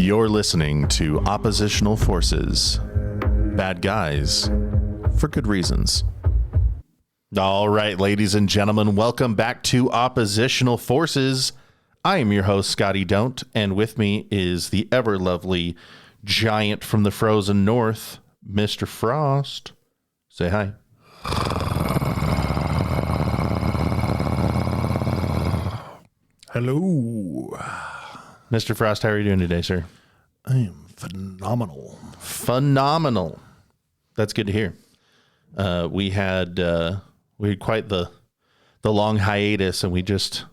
You're listening to Oppositional Forces. Bad guys for good reasons. All right, ladies and gentlemen, welcome back to Oppositional Forces. I am your host, Scotty Don't, and with me is the ever lovely giant from the frozen north, Mr. Frost. Say hi. Hello. Mr. Frost, how are you doing today, sir? I am phenomenal. Phenomenal. That's good to hear. We had quite the long hiatus, and we just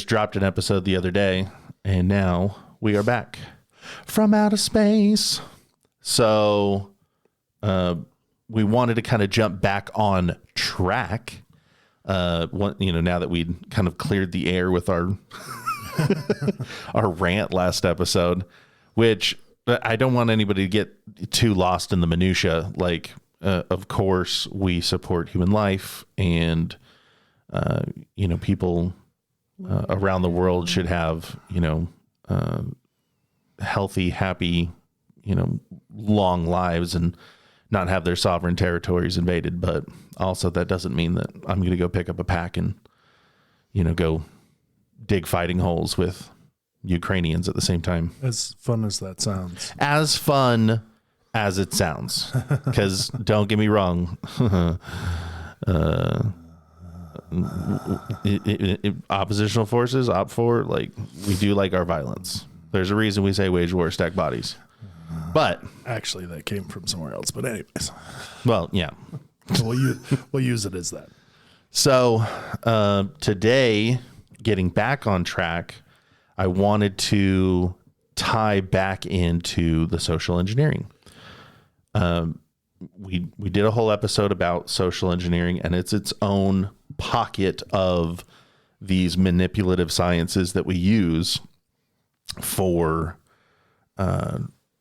dropped an episode the other day, and now we are back from outer space. So we wanted to kind of jump back on track. Now that we'd kind of cleared the air with our our rant last episode, which I don't want anybody to get too lost in the minutia. Like, of course, we support human life, and people around the world should have healthy, happy, long lives and not have their sovereign territories invaded. But also that doesn't mean that I'm going to go pick up a pack and go dig fighting holes with Ukrainians at the same time. As fun as that sounds. As fun as it sounds. Because don't get me wrong. Oppositional forces, Op4, we do like our violence. There's a reason we say wage war, stack bodies. But actually, that came from somewhere else. But anyways. Well, yeah. We'll use it as that. So today, getting back on track, I wanted to tie back into the social engineering. We did a whole episode about social engineering, and it's its own pocket of these manipulative sciences that we use for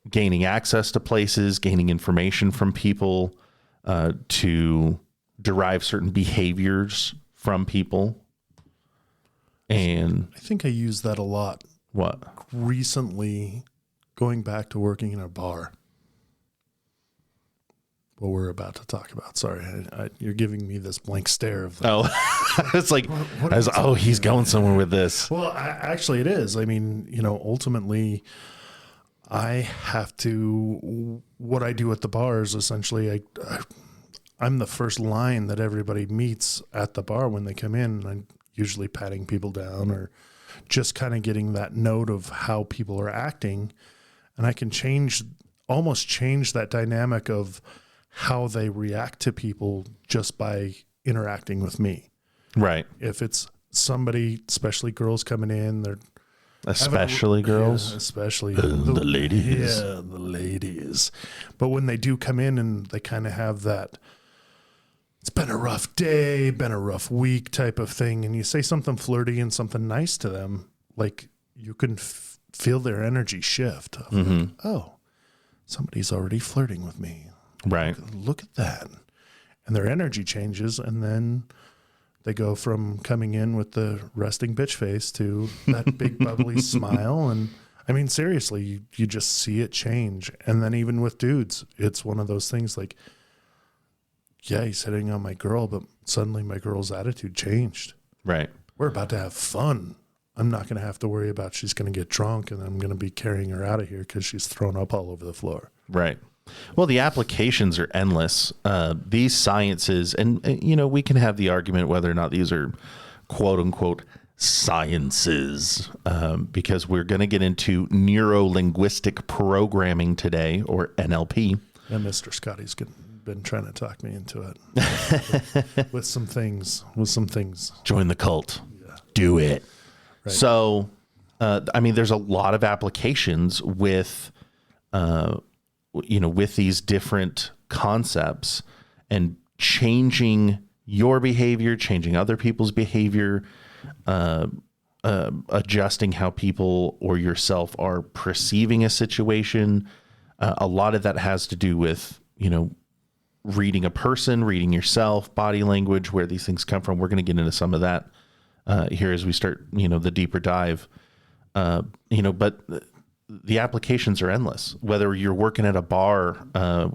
gaining access to places, gaining information from people, to derive certain behaviors from people. And I think I use that a lot. What? Recently, going back to working in a bar. What we're about to talk about. Sorry, you're giving me this blank stare of that. Oh, it's like, he's going somewhere with this. Well, actually it is. I mean, ultimately I have to, what I do at the bar is essentially I'm the first line that everybody meets at the bar when they come in. I'm usually patting people down or just kind of getting that note of how people are acting. And I can almost change that dynamic of how they react to people just by interacting with me. Right. If it's somebody, especially girls coming in, especially girls, especially the ladies. Yeah, the ladies. But when they do come in and they kind of have that, it's been a rough day, been a rough week type of thing, and you say something flirty and something nice to them, like you can feel their energy shift. Mm-hmm. Oh, somebody's already flirting with me. Right. Look at that. And their energy changes, and then they go from coming in with the resting bitch face to that big bubbly smile. And I mean, seriously, you just see it change. And then even with dudes, it's one of those things like, yeah, he's hitting on my girl, but suddenly my girl's attitude changed. Right. We're about to have fun. I'm not going to have to worry about she's going to get drunk and I'm going to be carrying her out of here because she's thrown up all over the floor. Right. Well, the applications are endless. These sciences, and we can have the argument whether or not these are quote unquote sciences, because we're going to get into Neuro-Linguistic Programming today, or NLP. And Mr. Scotty's been trying to talk me into it with some things. Join the cult. Yeah. Do it. Right. So, there's a lot of applications with these different concepts and changing your behavior, changing other people's behavior, adjusting how people or yourself are perceiving a situation. A lot of that has to do with, reading a person, reading yourself, body language, where these things come from. We're going to get into some of that here as we start, the deeper dive. But the applications are endless, whether you're working at a bar,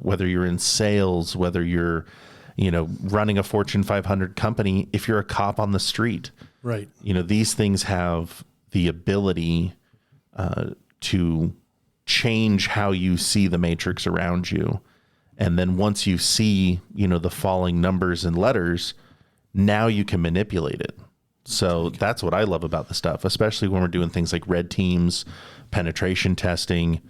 whether you're in sales, whether you're, running a Fortune 500 company, if you're a cop on the street, Right. These things have the ability to change how you see the matrix around you. And then once you see, the falling numbers and letters, now you can manipulate it. So that's what I love about the stuff, especially when we're doing things like red teams, penetration testing.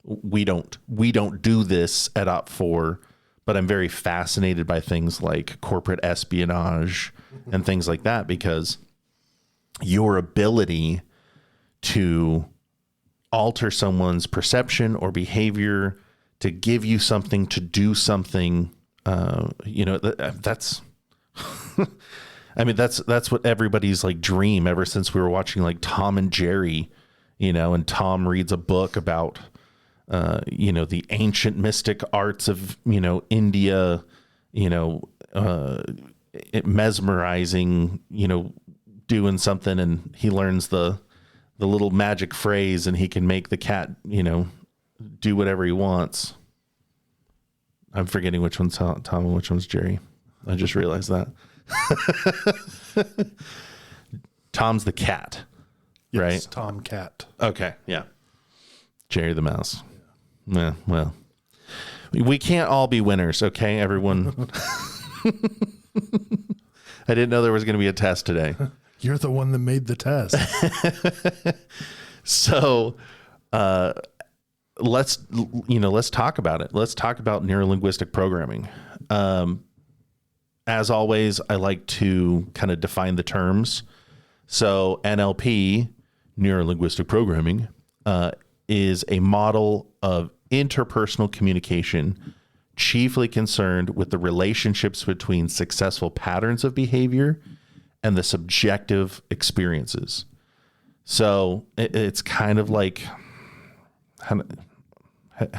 We don't do this at Op4, but I'm very fascinated by things like corporate espionage and things like that, because your ability to alter someone's perception or behavior to give you something to do something, that's that's what everybody's like dream ever since we were watching like Tom and Jerry, and Tom reads a book about the ancient mystic arts of India, mesmerizing, doing something, and he learns the little magic phrase, and he can make the cat do whatever he wants. I'm forgetting which one's Tom and which one's Jerry. I just realized that. Tom's the cat, Yes, right? Tom Cat. Okay, yeah. Jerry the mouse. Yeah, well, we can't all be winners, okay, everyone? I didn't know there was going to be a test today. You're the one that made the test. So, let's talk about it. Let's talk about neuro-linguistic programming. As always, I like to kind of define the terms. So NLP, Neuro-Linguistic Programming, is a model of interpersonal communication chiefly concerned with the relationships between successful patterns of behavior and the subjective experiences. So it's kind of like, how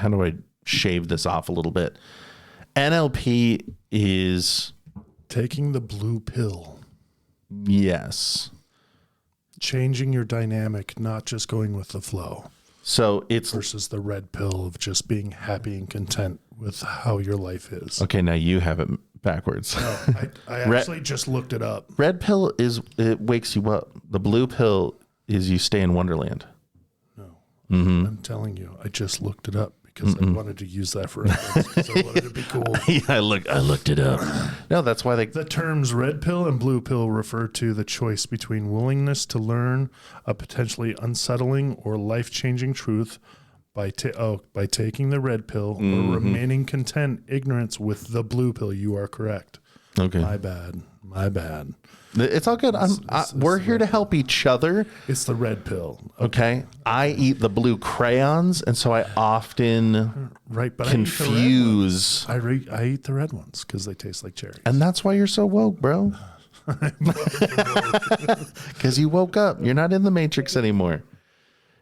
do I shave this off a little bit? NLP is Taking the blue pill. Yes. Changing your dynamic, not just going with the flow. So it's versus the red pill of just being happy and content with how your life is. okay. Now you have it backwards. No, I actually just looked it up. Red pill it wakes you up. The blue pill is you stay in Wonderland. No, Mm-hmm. I'm telling you, I just looked it up because I wanted to use that for reference because I wanted to be cool. Yeah, I looked it up. No, that's why The terms red pill and blue pill refer to the choice between willingness to learn a potentially unsettling or life-changing truth by taking the red pill or remaining content ignorance with the blue pill. You are correct. Okay. My bad. It's all good. We're here to help each other. It's the red pill. Okay. I eat the blue crayons, and so I often confuse. I eat the red ones because they taste like cherries. And that's why you're so woke, bro. Because you woke up. You're not in the Matrix anymore.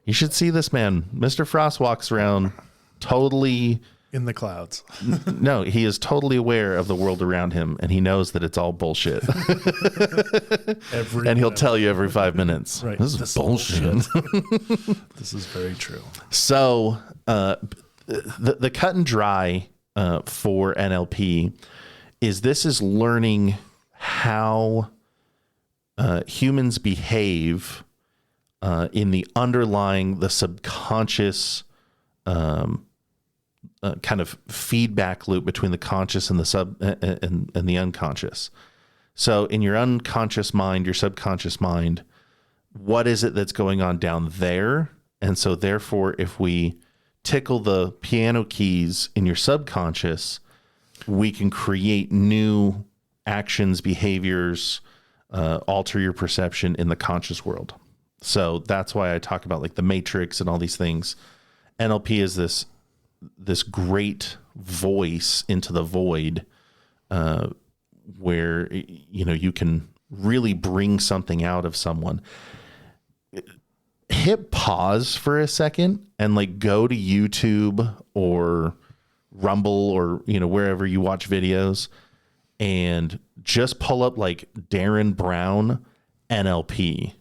You should see this man. Mr. Frost walks around totally in the clouds. No, he is totally aware of the world around him, and he knows that it's all bullshit. And he'll tell you every 5 minutes. Right. This is bullshit. This is very true. So the cut and dry for NLP is learning how humans behave in the underlying, the subconscious kind of feedback loop between the conscious and the the unconscious. So in your unconscious mind, your subconscious mind, what is it that's going on down there? And so therefore, if we tickle the piano keys in your subconscious, we can create new actions, behaviors, alter your perception in the conscious world. So that's why I talk about like the matrix and all these things. NLP is this great voice into the void, where you can really bring something out of someone. Hit pause for a second and like go to YouTube or Rumble or wherever you watch videos, and just pull up like Darren Brown NLP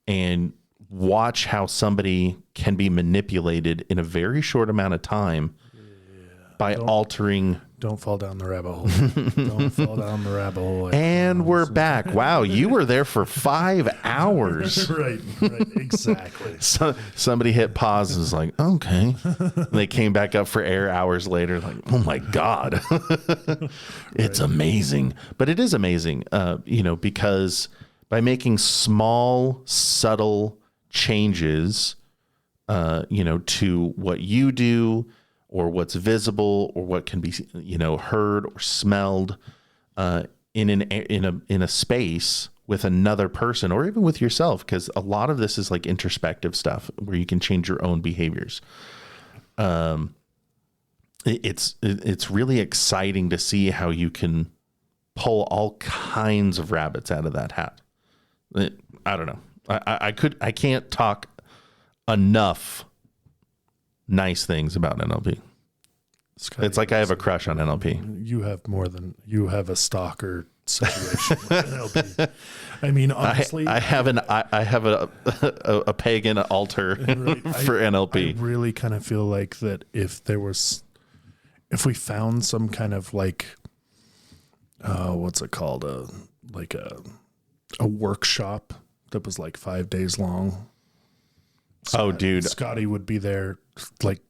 and watch how somebody can be manipulated in a very short amount of time by altering. Don't fall down the rabbit hole. Don't fall down the rabbit hole. And we're back. Wow, you were there for 5 hours. Right, exactly. So somebody hit pause and was like, okay. And they came back up for air hours later, like, oh my God. It's amazing. But it is amazing, because by making small, subtle changes, to what you do, or what's visible, or what can be, heard or smelled in a space with another person, or even with yourself, because a lot of this is like introspective stuff where you can change your own behaviors. It's really exciting to see how you can pull all kinds of rabbits out of that hat. I don't know. I can't talk enough nice things about NLP. It's like I have a crush on NLP. You have a stalker situation with NLP. I mean, honestly, I have a pagan altar for NLP. I really kind of feel like that if we found some kind of like, what's it called? A workshop that was like 5 days long. Dude, Scotty would be there like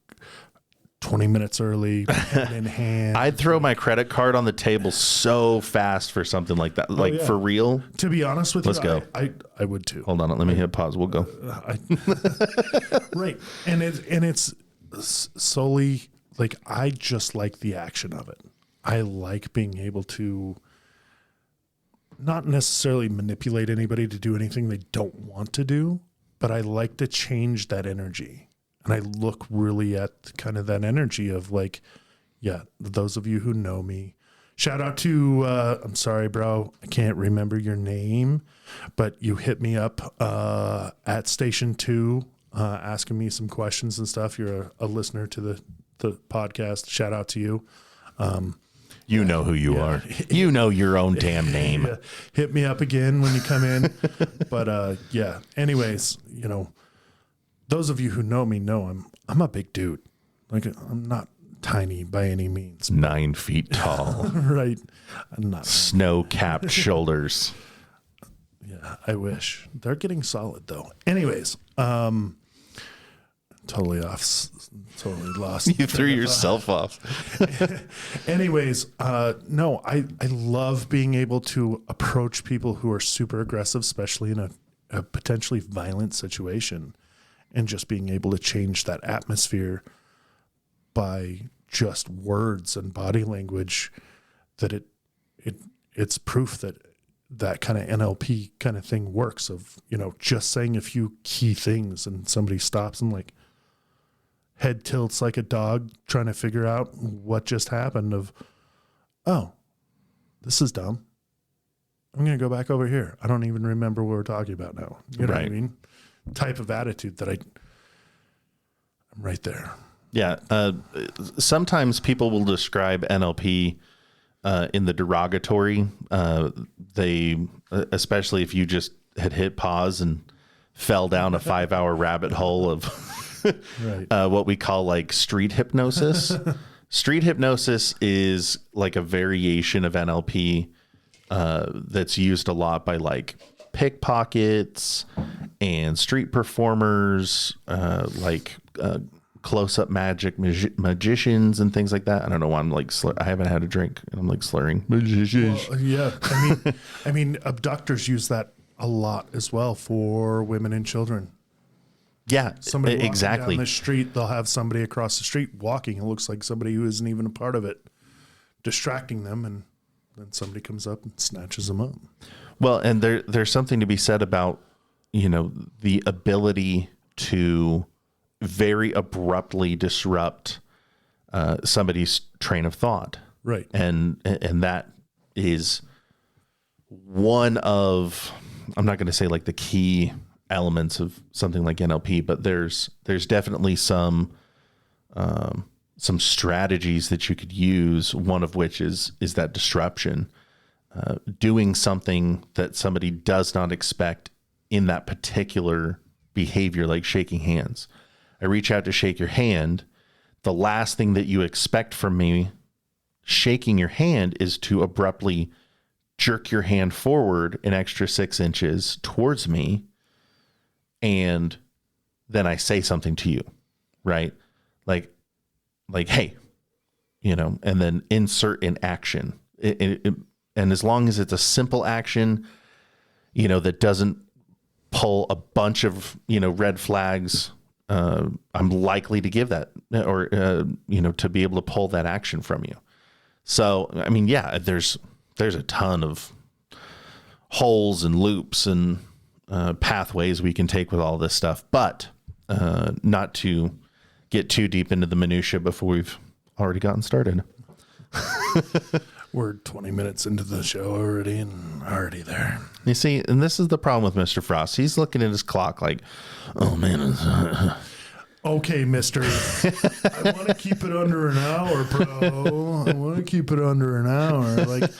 20 minutes early, hand in hand. I'd throw my credit card on the table so fast for something like that. For real. To be honest with you, let's go. I would too. Hold on, let me hit pause. We'll go. Right. And it's solely like, I just like the action of it. I like being able to not necessarily manipulate anybody to do anything they don't want to do, but I like to change that energy. And I look really at kind of that energy of like, yeah, those of you who know me, shout out to, I'm sorry, bro, I can't remember your name, but you hit me up at Station 2, asking me some questions and stuff. You're a listener to the podcast. Shout out to you. You know who you are. You know your own damn name. Yeah. Hit me up again when you come in. But anyways, those of you who know me know I'm a big dude. Like, I'm not tiny by any means. 9 feet tall. Right. I'm not. Snow-capped shoulders. Yeah, I wish. They're getting solid though. Anyways, totally lost. You threw yourself off. Anyways, no, I love being able to approach people who are super aggressive, especially in a potentially violent situation, and just being able to change that atmosphere by just words and body language. That it's proof that kind of NLP kind of thing works, of, just saying a few key things and somebody stops and like head tilts like a dog trying to figure out what just happened, of, oh, this is dumb. I'm going to go back over here. I don't even remember what we're talking about now. You know what I mean? Type of attitude that I'm right there. Yeah. Sometimes people will describe NLP in the derogatory. They, especially if you just had hit pause and fell down a 5-hour rabbit hole of what we call like street hypnosis. Street hypnosis is like a variation of NLP that's used a lot by like pickpockets and street performers, close-up magic magicians and things like that. I don't know why I'm like I haven't had a drink and I'm like slurring. Well, yeah, I mean, abductors use that a lot as well for women and children. Yeah, somebody walking exactly. down the street, they'll have somebody across the street walking. It looks like somebody who isn't even a part of it, distracting them, and then somebody comes up and snatches them up. Well, and there's something to be said about, the ability to very abruptly disrupt somebody's train of thought. Right. And that is one of, I'm not going to say like the key elements of something like NLP, but there's definitely some strategies that you could use. One of which is that disruption, doing something that somebody does not expect in that particular behavior like shaking hands. I reach out to shake your hand. The last thing that you expect from me shaking your hand is to abruptly jerk your hand forward an extra 6 inches towards me. And then I say something to you, right? Like, hey, and then insert an action. And as long as it's a simple action, that doesn't pull a bunch of, red flags, I'm likely to give that or, to be able to pull that action from you. So, I mean, yeah, there's a ton of holes and loops and pathways we can take with all this stuff, but not to get too deep into the minutia before we've already gotten started. We're 20 minutes into the show already and already there. You see, and this is the problem with Mr. Frost. He's looking at his clock like, oh, man. Okay, mister. I want to keep it under an hour, bro. I want to keep it under an hour. Like,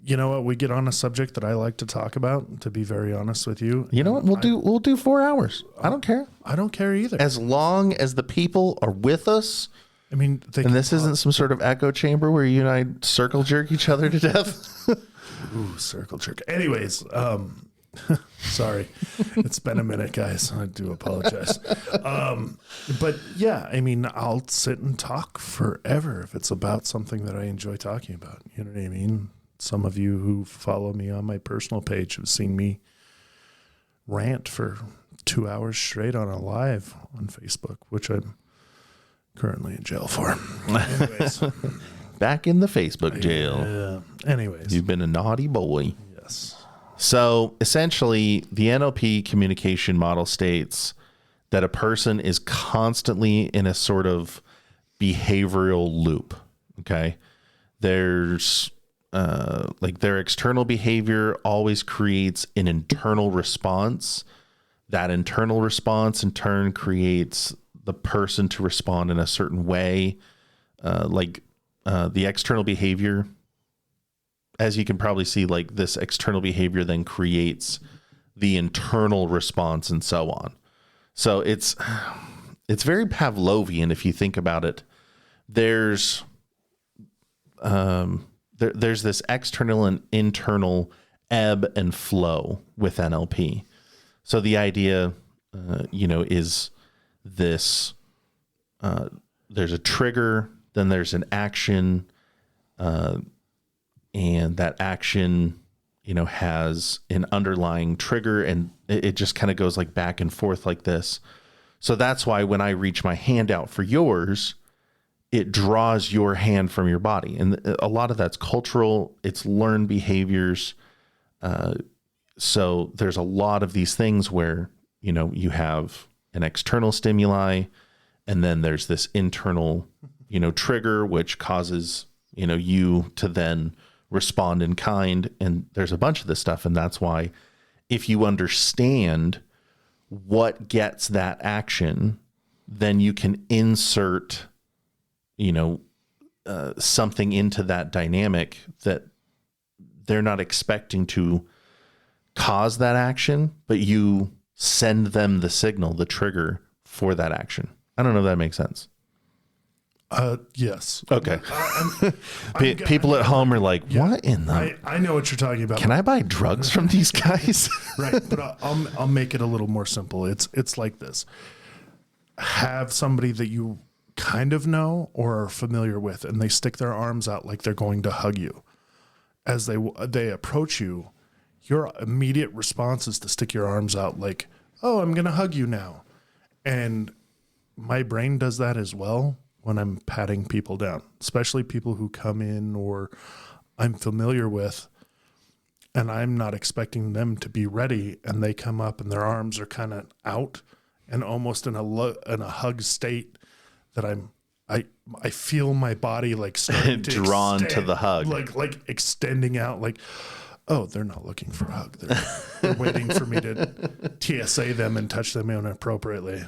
you know what? We get on a subject that I like to talk about, to be very honest with you. You know what? We'll do 4 hours. I don't care. I don't care either. As long as the people are with us. I mean, and this isn't some sort of echo chamber where you and I circle jerk each other to death. Ooh, circle jerk. Anyways, sorry. It's been a minute, guys. I do apologize. But yeah, I mean, I'll sit and talk forever if it's about something that I enjoy talking about. You know what I mean? Some of you who follow me on my personal page have seen me rant for 2 hours straight on a live on Facebook, which I'm currently in jail for. Anyways. Back in the Facebook jail. Yeah. Anyways. You've been a naughty boy. Yes. So essentially, the NLP communication model states that a person is constantly in a sort of behavioral loop. Okay. There's their external behavior always creates an internal response. That internal response in turn creates the person to respond in a certain way. The external behavior, as you can probably see, like this external behavior then creates the internal response and so on. So it's very Pavlovian if you think about it. There's this external and internal ebb and flow with NLP. So the idea, is this, there's a trigger, then there's an action, and that action, has an underlying trigger, and it just kind of goes like back and forth like this. So that's why when I reach my hand out for yours, it draws your hand from your body. And a lot of that's cultural, it's learned behaviors. So there's a lot of these things where, you have an external stimuli, and then there's this internal, trigger, which causes, you to then respond in kind. And there's a bunch of this stuff. And that's why if you understand what gets that action, then you can insert, something into that dynamic that they're not expecting to cause that action, but you send them the signal, the trigger for that action. I don't know if that makes sense. Yes. Okay. People at home are like, what in the... I know what you're talking about. Can I buy drugs from these guys? Right. But I'll make it a little more simple. It's like this. Have somebody that you kind of know or are familiar with, and they stick their arms out like they're going to hug you. As they approach you, your immediate response is to stick your arms out like, oh, I'm going to hug you now. And my brain does that as well when I'm patting people down, especially people who come in or I'm familiar with, and I'm not expecting them to be ready, and they come up and their arms are kind of out and almost in a hug state that I feel my body like starting to drawn to the hug, like extending out, like, oh, they're not looking for a hug. They're waiting for me to TSA them and touch them inappropriately.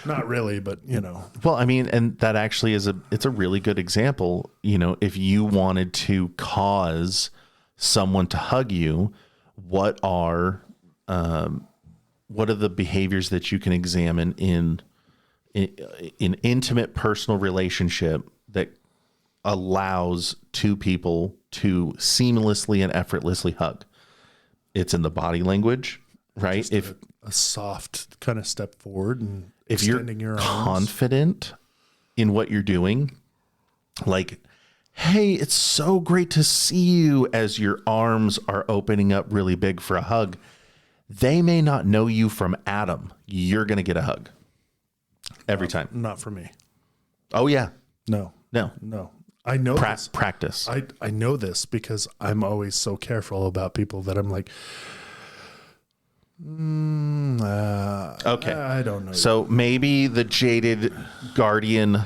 Not really, but Well, I mean, and that actually it's a really good example. If you wanted to cause someone to hug you, what are the behaviors that you can examine in intimate personal relationship that allows two people to seamlessly and effortlessly hug? It's in the body language, right? Just a soft kind of step forward and if you're extending your arms. confident in what you're doing, like, hey, it's so great to see you, as your arms are opening up really big for a hug. They may not know you from Adam. You're going to get a hug every time. Not for me. Oh, yeah. No. I know this. Practice. I know this because I'm always so careful about people that I'm like, okay. I don't know. So maybe the jaded guardian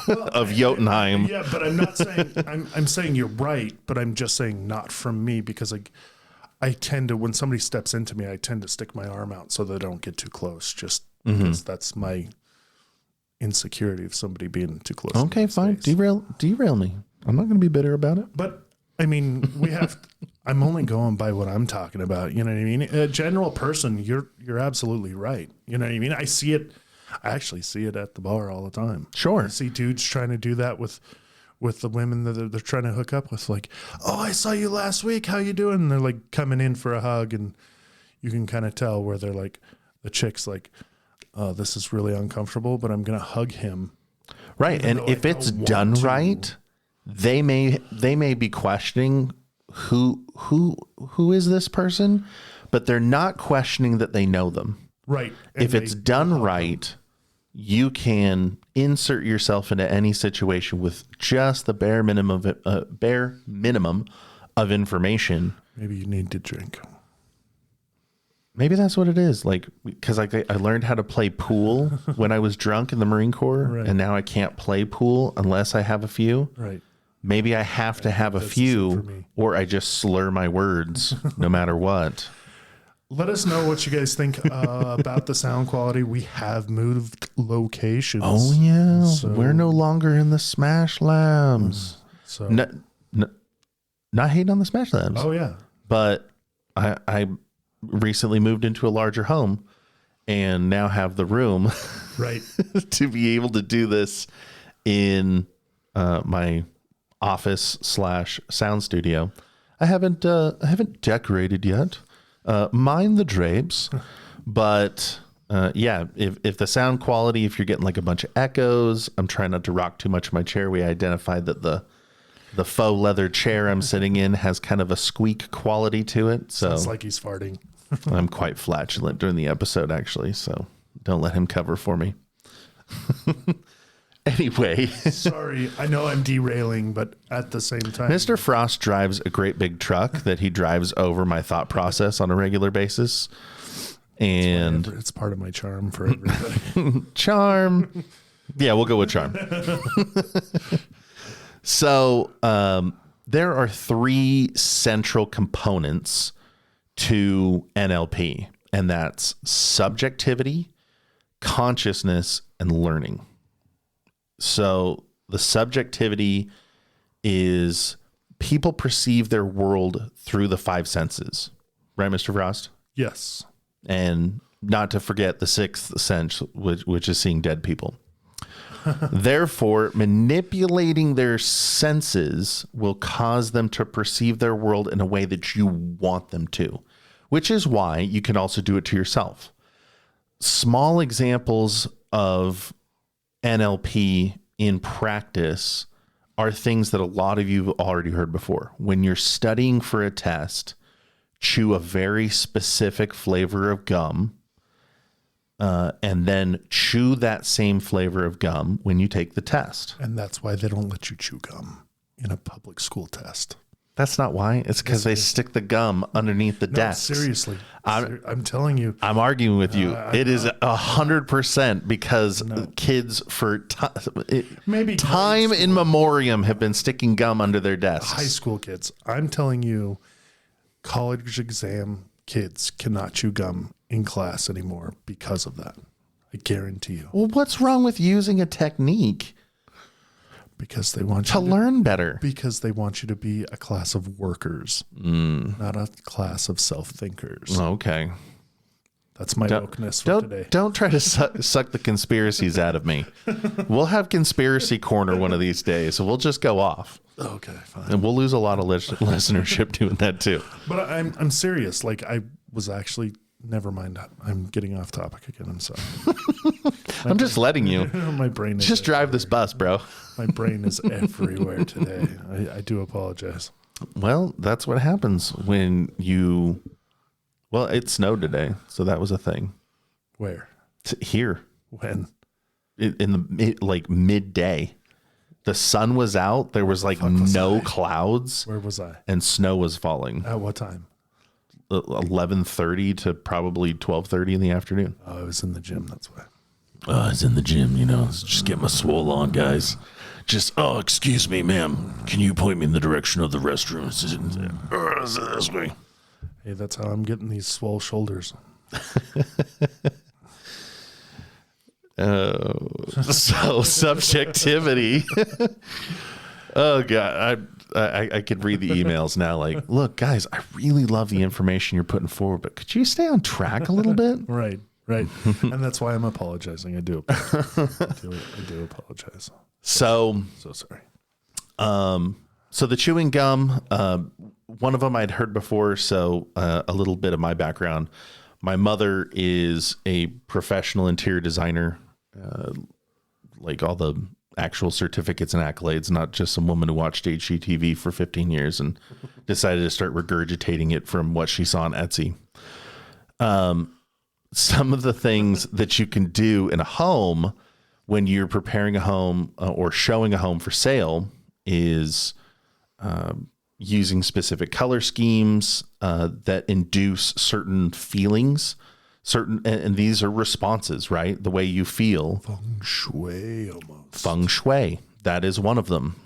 of Jotunheim. Yeah, but I'm not saying, I'm saying you're right, but I'm just saying not from me, because I tend to, when somebody steps into me, I tend to stick my arm out so they don't get too close, just because that's my insecurity of somebody being too close. Okay, fine. Derail me. I'm not going to be bitter about it. But I mean, I'm only going by what I'm talking about. You know what I mean? A general person, you're absolutely right. You know what I mean? I actually see it at the bar all the time. Sure. I see dudes trying to do that with the women that they're trying to hook up with. Like, oh, I saw you last week. How you doing? And they're like coming in for a hug, and you can kind of tell where they're like, the chick's like, oh, this is really uncomfortable, but I'm going to hug him. Right. And if it's done right, they may be questioning who is this person, but they're not questioning that they know them. Right. And if it's done right, you can insert yourself into any situation with just the bare minimum of information. Maybe you need to drink. Maybe that's what it is. Like, because I learned how to play pool when I was drunk in the Marine Corps, Right. and now I can't play pool unless I have a few. Right. Maybe I have to have a few, or I just slur my words no matter what. Let us know what you guys think about the sound quality. We have moved locations. Oh, yeah. So, we're no longer in the Smash Labs. So not hating on the Smash Labs. Oh, yeah. But I recently moved into a larger home and now have the room right to be able to do this in my office / sound studio. I haven't decorated yet. Mind the drapes, but yeah, if the sound quality, if you're getting like a bunch of echoes, I'm trying not to rock too much in my chair. We identified that the faux leather chair I'm sitting in has kind of a squeak quality to it. So sounds like he's farting. I'm quite flatulent during the episode, actually, so don't let him cover for me. Anyway. Sorry, I know I'm derailing, but at the same time. Mr. Frost drives a great big truck that he drives over my thought process on a regular basis. And it's part of my charm for everybody. Charm. Yeah, we'll go with charm. So there are 3 central components to NLP, and that's subjectivity, consciousness, and learning. So the subjectivity is people perceive their world through the 5 senses, right, Mr. Frost? Yes. And not to forget the 6th sense, which is seeing dead people. Therefore, manipulating their senses will cause them to perceive their world in a way that you want them to, which is why you can also do it to yourself. Small examples of NLP in practice are things that a lot of you have already heard before. When you're studying for a test, chew a very specific flavor of gum, and then chew that same flavor of gum when you take the test. And that's why they don't let you chew gum in a public school test. That's not why. It's because they stick the gum underneath the desk. Seriously. I'm telling you. I'm arguing with you. It is 100% because kids for maybe time in memoriam have been sticking gum under their desks. High school kids. I'm telling you, college exam kids cannot chew gum in class anymore because of that. I guarantee you. Well, what's wrong with using a technique? Because they want you to learn better. Because they want you to be a class of workers, not a class of self-thinkers. Okay. That's my wokeness for today. Don't try to suck the conspiracies out of me. We'll have conspiracy corner one of these days, so we'll just go off. Okay, fine. And we'll lose a lot of listenership doing that too. But I'm serious. Like, I was actually, never mind. I'm getting off topic again. I'm sorry. I'm just letting you. My brain is just drive this bus, bro. My brain is everywhere today. I do apologize. Well, that's what happens when you... Well, it snowed today, so that was a thing. Where? Here. When? In the midday. The sun was out. There was no clouds. Where was I? And snow was falling. At what time? 11:30 to probably 12:30 in the afternoon. Oh, I was in the gym. That's why. I was in the gym, just get my swole on, guys. Just, excuse me, ma'am. Can you point me in the direction of the restroom? Is it this way? Hey, that's how I'm getting these swole shoulders. So subjectivity. Oh God, I could read the emails now. Like, look, guys, I really love the information you're putting forward, but could you stay on track a little bit? Right. And that's why I'm apologizing. I do apologize. So sorry. So the chewing gum, one of them I'd heard before. So a little bit of my background. My mother is a professional interior designer, like all the actual certificates and accolades, not just some woman who watched HGTV for 15 years and decided to start regurgitating it from what she saw on Etsy. Some of the things that you can do in a home when you're preparing a home or showing a home for sale is using specific color schemes that induce certain feelings, and these are responses, right? The way you feel. Feng shui almost. Feng shui. That is one of them.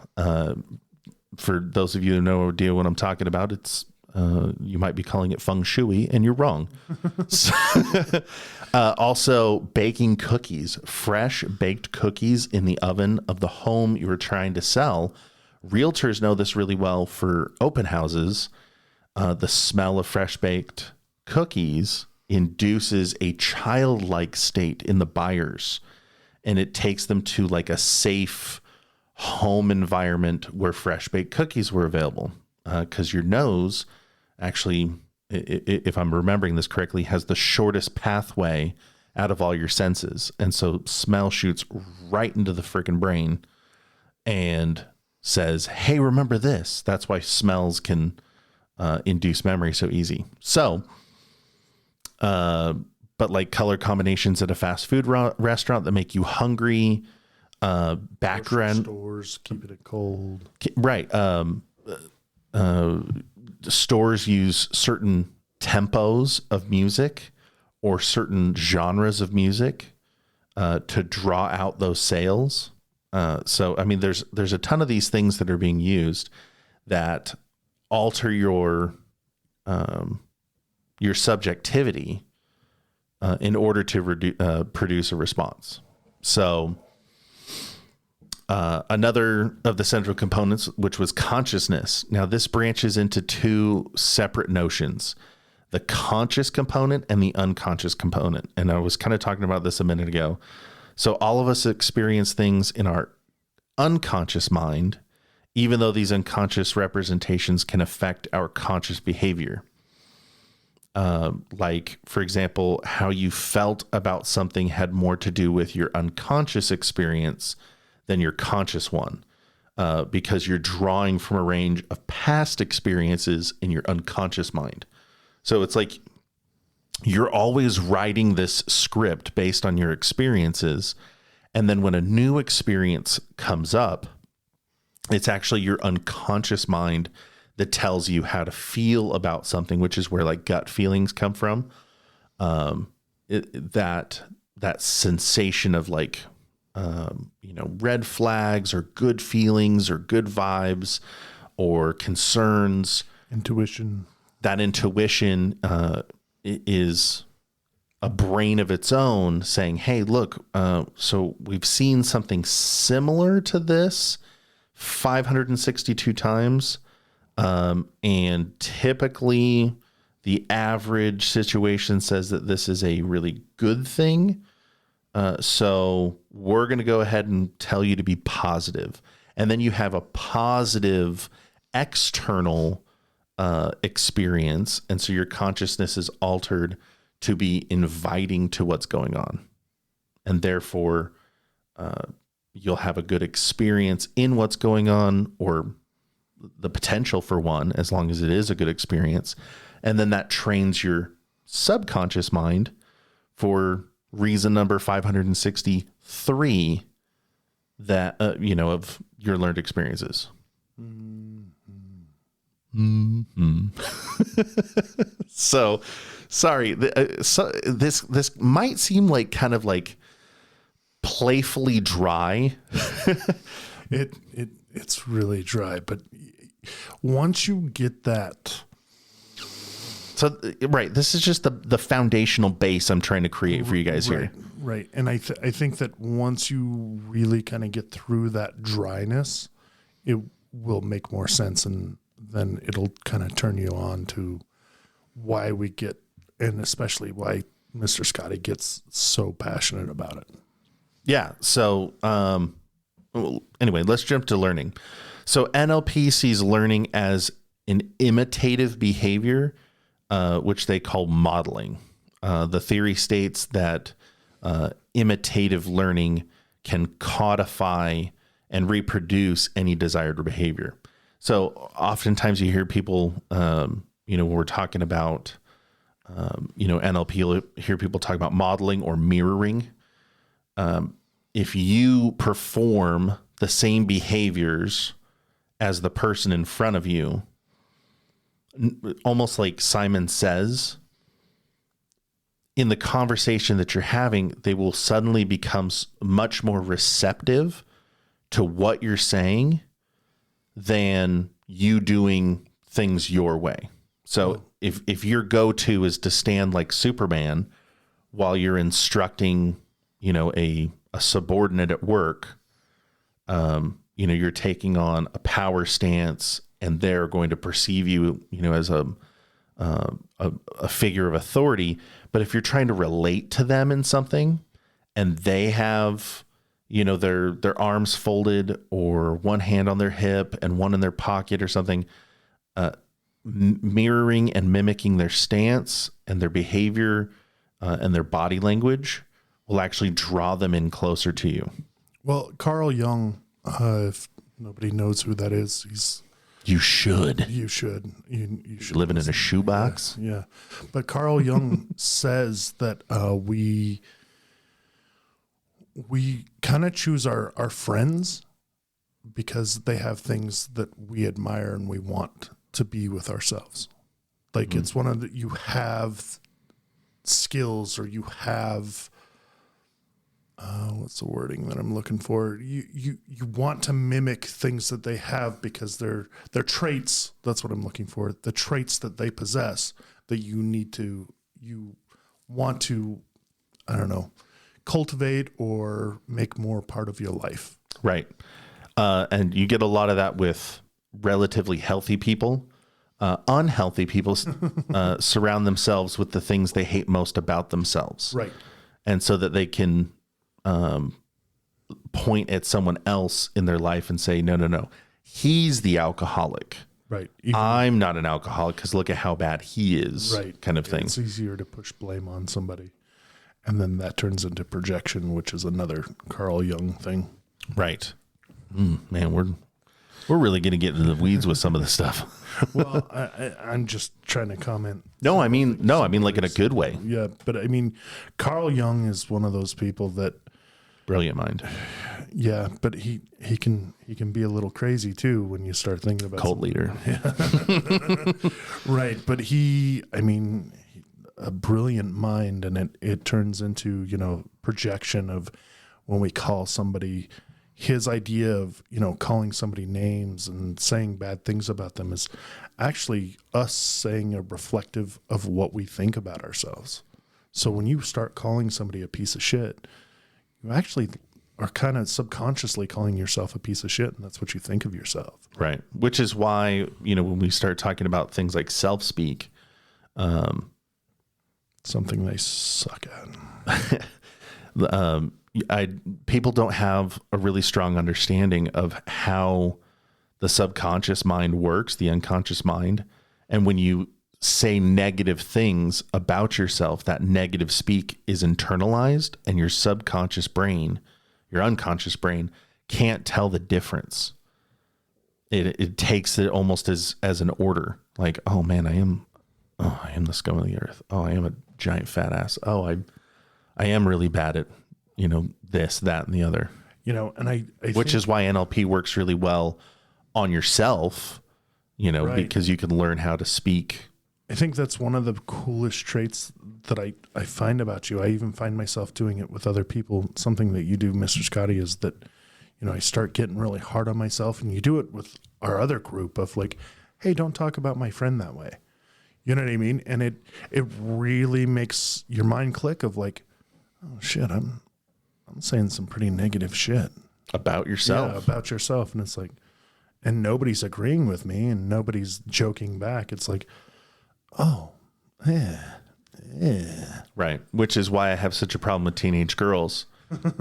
For those of you who know idea what I'm talking about, it's you might be calling it feng shui, and you're wrong. Also, baking cookies, fresh baked cookies in the oven of the home you were trying to sell. Realtors know this really well for open houses. The smell of fresh baked cookies induces a childlike state in the buyers, and it takes them to like a safe home environment where fresh baked cookies were available. Because your nose, actually, if I'm remembering this correctly, has the shortest pathway out of all your senses. And so smell shoots right into the freaking brain and says, hey, remember this. That's why smells can induce memory so easy. So, but like color combinations at a fast food restaurant that make you hungry, background stores, keeping it cold. Right. Stores use certain tempos of music or certain genres of music to draw out those sales. So, I mean, there's a ton of these things that are being used that alter your subjectivity in order to produce a response. So, another of the central components, which was consciousness. Now, this branches into two separate notions, the conscious component and the unconscious component. And I was kind of talking about this a minute ago. So all of us experience things in our unconscious mind, even though these unconscious representations can affect our conscious behavior. Like, for example, how you felt about something had more to do with your unconscious experience than your conscious one, because you're drawing from a range of past experiences in your unconscious mind. So it's like you're always writing this script based on your experiences. And then when a new experience comes up, it's actually your unconscious mind that tells you how to feel about something, which is where like gut feelings come from. That sensation of like, red flags or good feelings or good vibes or concerns. Intuition. That intuition is a brain of its own saying, hey, look, so we've seen something similar to this 562 times. And typically The average situation says that this is a really good thing. So we're going to go ahead and tell you to be positive. And then you have a positive external experience. And so your consciousness is altered to be inviting to what's going on. And therefore, you'll have a good experience in what's going on, or the potential for one, as long as it is a good experience. And then that trains your subconscious mind for reason number 563 that, of your learned experiences. Mm-hmm. So, sorry. This might seem like kind of like playfully dry. It's really dry, but once you get that. So, right. This is just the foundational base I'm trying to create for you guys here. Right. And I think that once you really kind of get through that dryness, it will make more sense, and then it'll kind of turn you on to why we get, and especially why Mr. Scotty gets so passionate about it. Yeah. So, anyway, let's jump to learning. So NLP sees learning as an imitative behavior, which they call modeling. The theory states that imitative learning can codify and reproduce any desired behavior. So oftentimes you hear people, when we're talking about, NLP, you'll hear people talk about modeling or mirroring. If you perform the same behaviors as the person in front of you, almost like Simon Says, in the conversation that you're having, they will suddenly become much more receptive to what you're saying than you doing things your way. So if your go-to is to stand like Superman while you're instructing, a subordinate at work, you're taking on a power stance, and they're going to perceive you, as a figure of authority. But if you're trying to relate to them in something, and they have, their arms folded, or one hand on their hip and one in their pocket or something, mirroring and mimicking their stance and their behavior and their body language will actually draw them in closer to you. Well, Carl Jung, if nobody knows who that is, You should. You should Living in a shoebox. Yeah. But Carl Jung says that we kind of choose our friends because they have things that we admire and we want to be with ourselves. Like it's one of you have skills, or you have what's the wording that I'm looking for? You want to mimic things that they have because they're traits. That's what I'm looking for. The traits that they possess that you want to, cultivate or make more part of your life. Right. And you get a lot of that with relatively healthy people. Unhealthy people surround themselves with the things they hate most about themselves. Right. And so that they can point at someone else in their life and say, no, he's the alcoholic. Right. I'm not an alcoholic because look at how bad he is. Right. Kind of thing. It's easier to push blame on somebody. And then that turns into projection, which is another Carl Jung thing. Right. Man, we're really going to get into the weeds with some of this stuff. Well, I'm just trying to comment. No, I mean like in a good way. Yeah, but I mean, Carl Jung is one of those people that brilliant mind. Yeah, but he can be a little crazy too when you start thinking about cult leader. Yeah. Right, but a brilliant mind, and it turns into, projection of when we call somebody. His idea of, calling somebody names and saying bad things about them is actually us saying a reflective of what we think about ourselves. So when you start calling somebody a piece of shit, you actually are kind of subconsciously calling yourself a piece of shit, and that's what you think of yourself. Right. Which is why, when we start talking about things like self-speak, Something they suck at. People don't have a really strong understanding of how the subconscious mind works, the unconscious mind. And when you say negative things about yourself, that negative speak is internalized, and your subconscious brain, your unconscious brain, can't tell the difference. It takes it almost as an order. Like, oh man, I am the scum of the earth. Oh, I am a giant fat ass. Oh, I am really bad at, this, that, and the other. And I which is why NLP works really well on yourself, Right. because you can learn how to speak. I think that's one of the coolest traits that I find about you. I even find myself doing it with other people. Something that you do, Mr. Scotty, is that, I start getting really hard on myself, and you do it with our other group of like, hey, don't talk about my friend that way. You know what I mean? And it really makes your mind click of like, oh shit, I'm saying some pretty negative shit About yourself. Yeah, about yourself. And it's like, and nobody's agreeing with me and nobody's joking back. It's like, oh, yeah. Right. Which is why I have such a problem with teenage girls,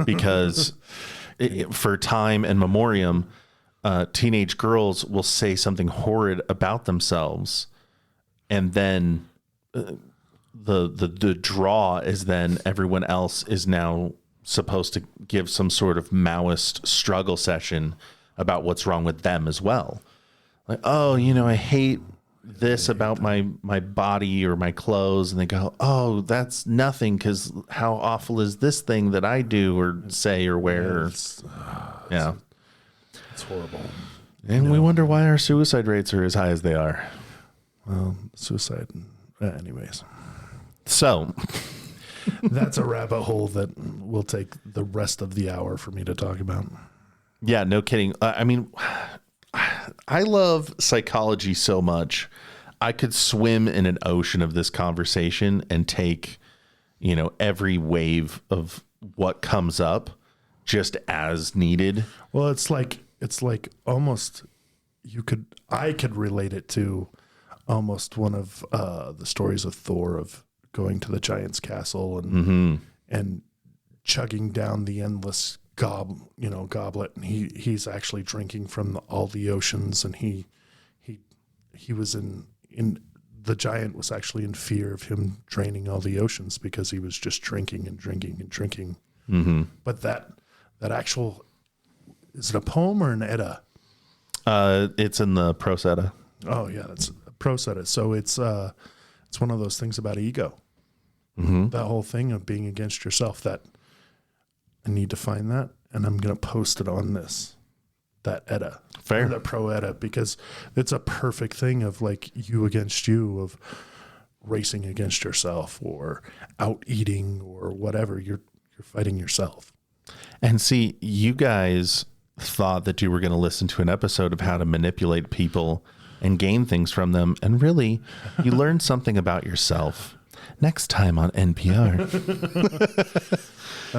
because for time and memoriam, teenage girls will say something horrid about themselves. And then the draw is then everyone else is now supposed to give some sort of Maoist struggle session about what's wrong with them as well. Like, oh, I hate this about my body or my clothes. And they go, oh, that's nothing, because how awful is this thing that I do or say or wear? Yeah. It's horrible. And we wonder why our suicide rates are as high as they are. Well, suicide. Anyways. So that's a rabbit hole that will take the rest of the hour for me to talk about. Yeah, no kidding. I mean, I love psychology so much. I could swim in an ocean of this conversation and take, every wave of what comes up just as needed. Well, it's like almost I could relate it to almost one of the stories of Thor, of going to the giant's castle and chugging down the endless goblet, and he's actually drinking from all the oceans, and he was in the giant was actually in fear of him draining all the oceans because he was just drinking and drinking and drinking. Mm-hmm. But that actual, is it a poem or an Edda? It's in the Prose Edda. Oh yeah, that's a Prose Edda. So it's one of those things about ego. Mm-hmm. That whole thing of being against yourself. That I need to find that, and I'm going to post it on that Edda. Fair. That Pro Edda, because it's a perfect thing of like you against you, of racing against yourself or out eating or whatever. You're fighting yourself. And see, you guys thought that you were going to listen to an episode of how to manipulate people and gain things from them. And really, you learned something about yourself. Next time on NPR.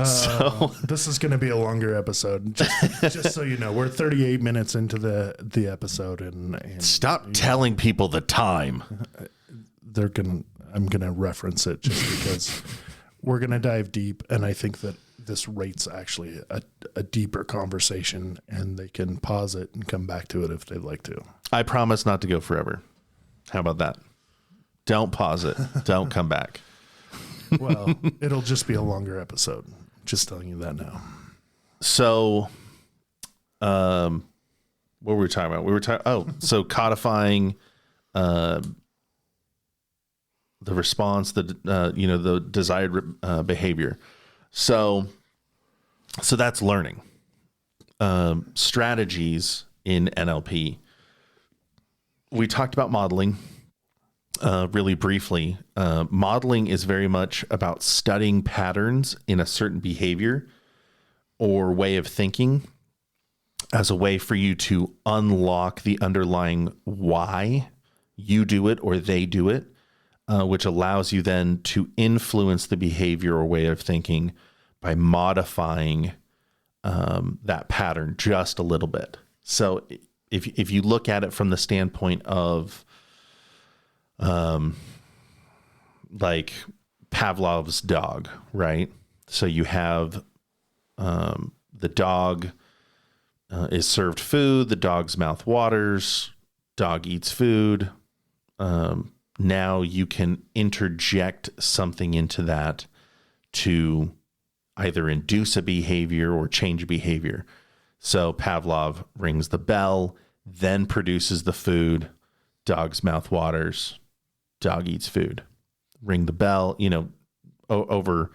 So this is going to be a longer episode. Just so you know, we're 38 minutes into the episode, and stop telling people the time. I'm gonna reference it just because we're gonna dive deep, and I think that this rates actually a deeper conversation, and they can pause it and come back to it if they'd like to. I promise not to go forever. How about that? Don't pause it. Don't come back. Well, it'll just be a longer episode. Just telling you that now. So, what were we talking about? So codifying the response, the desired behavior. So that's learning. Strategies in NLP. We talked about modeling. Really briefly, modeling is very much about studying patterns in a certain behavior or way of thinking as a way for you to unlock the underlying why you do it or they do it, which allows you then to influence the behavior or way of thinking by modifying that pattern just a little bit. So if you look at it from the standpoint of like Pavlov's dog, right? So you have the dog is served food, the dog's mouth waters, dog eats food. Now you can interject something into that to either induce a behavior or change behavior. So Pavlov rings the bell, then produces the food, dog's mouth waters, dog eats food. Ring the bell, over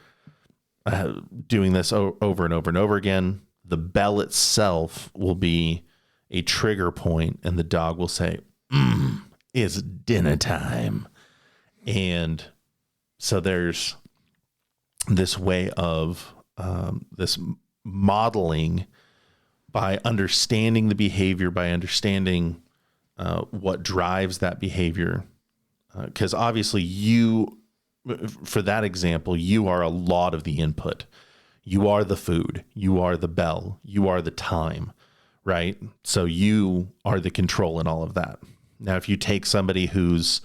doing this over and over and over again. The bell itself will be a trigger point, and the dog will say, it's dinner time. And so there's this way of this modeling by understanding the behavior, by understanding what drives that behavior. Because obviously for that example, you are a lot of the input. You are the food, you are the bell, you are the time, right? So you are the control in all of that. Now, if you take somebody who's,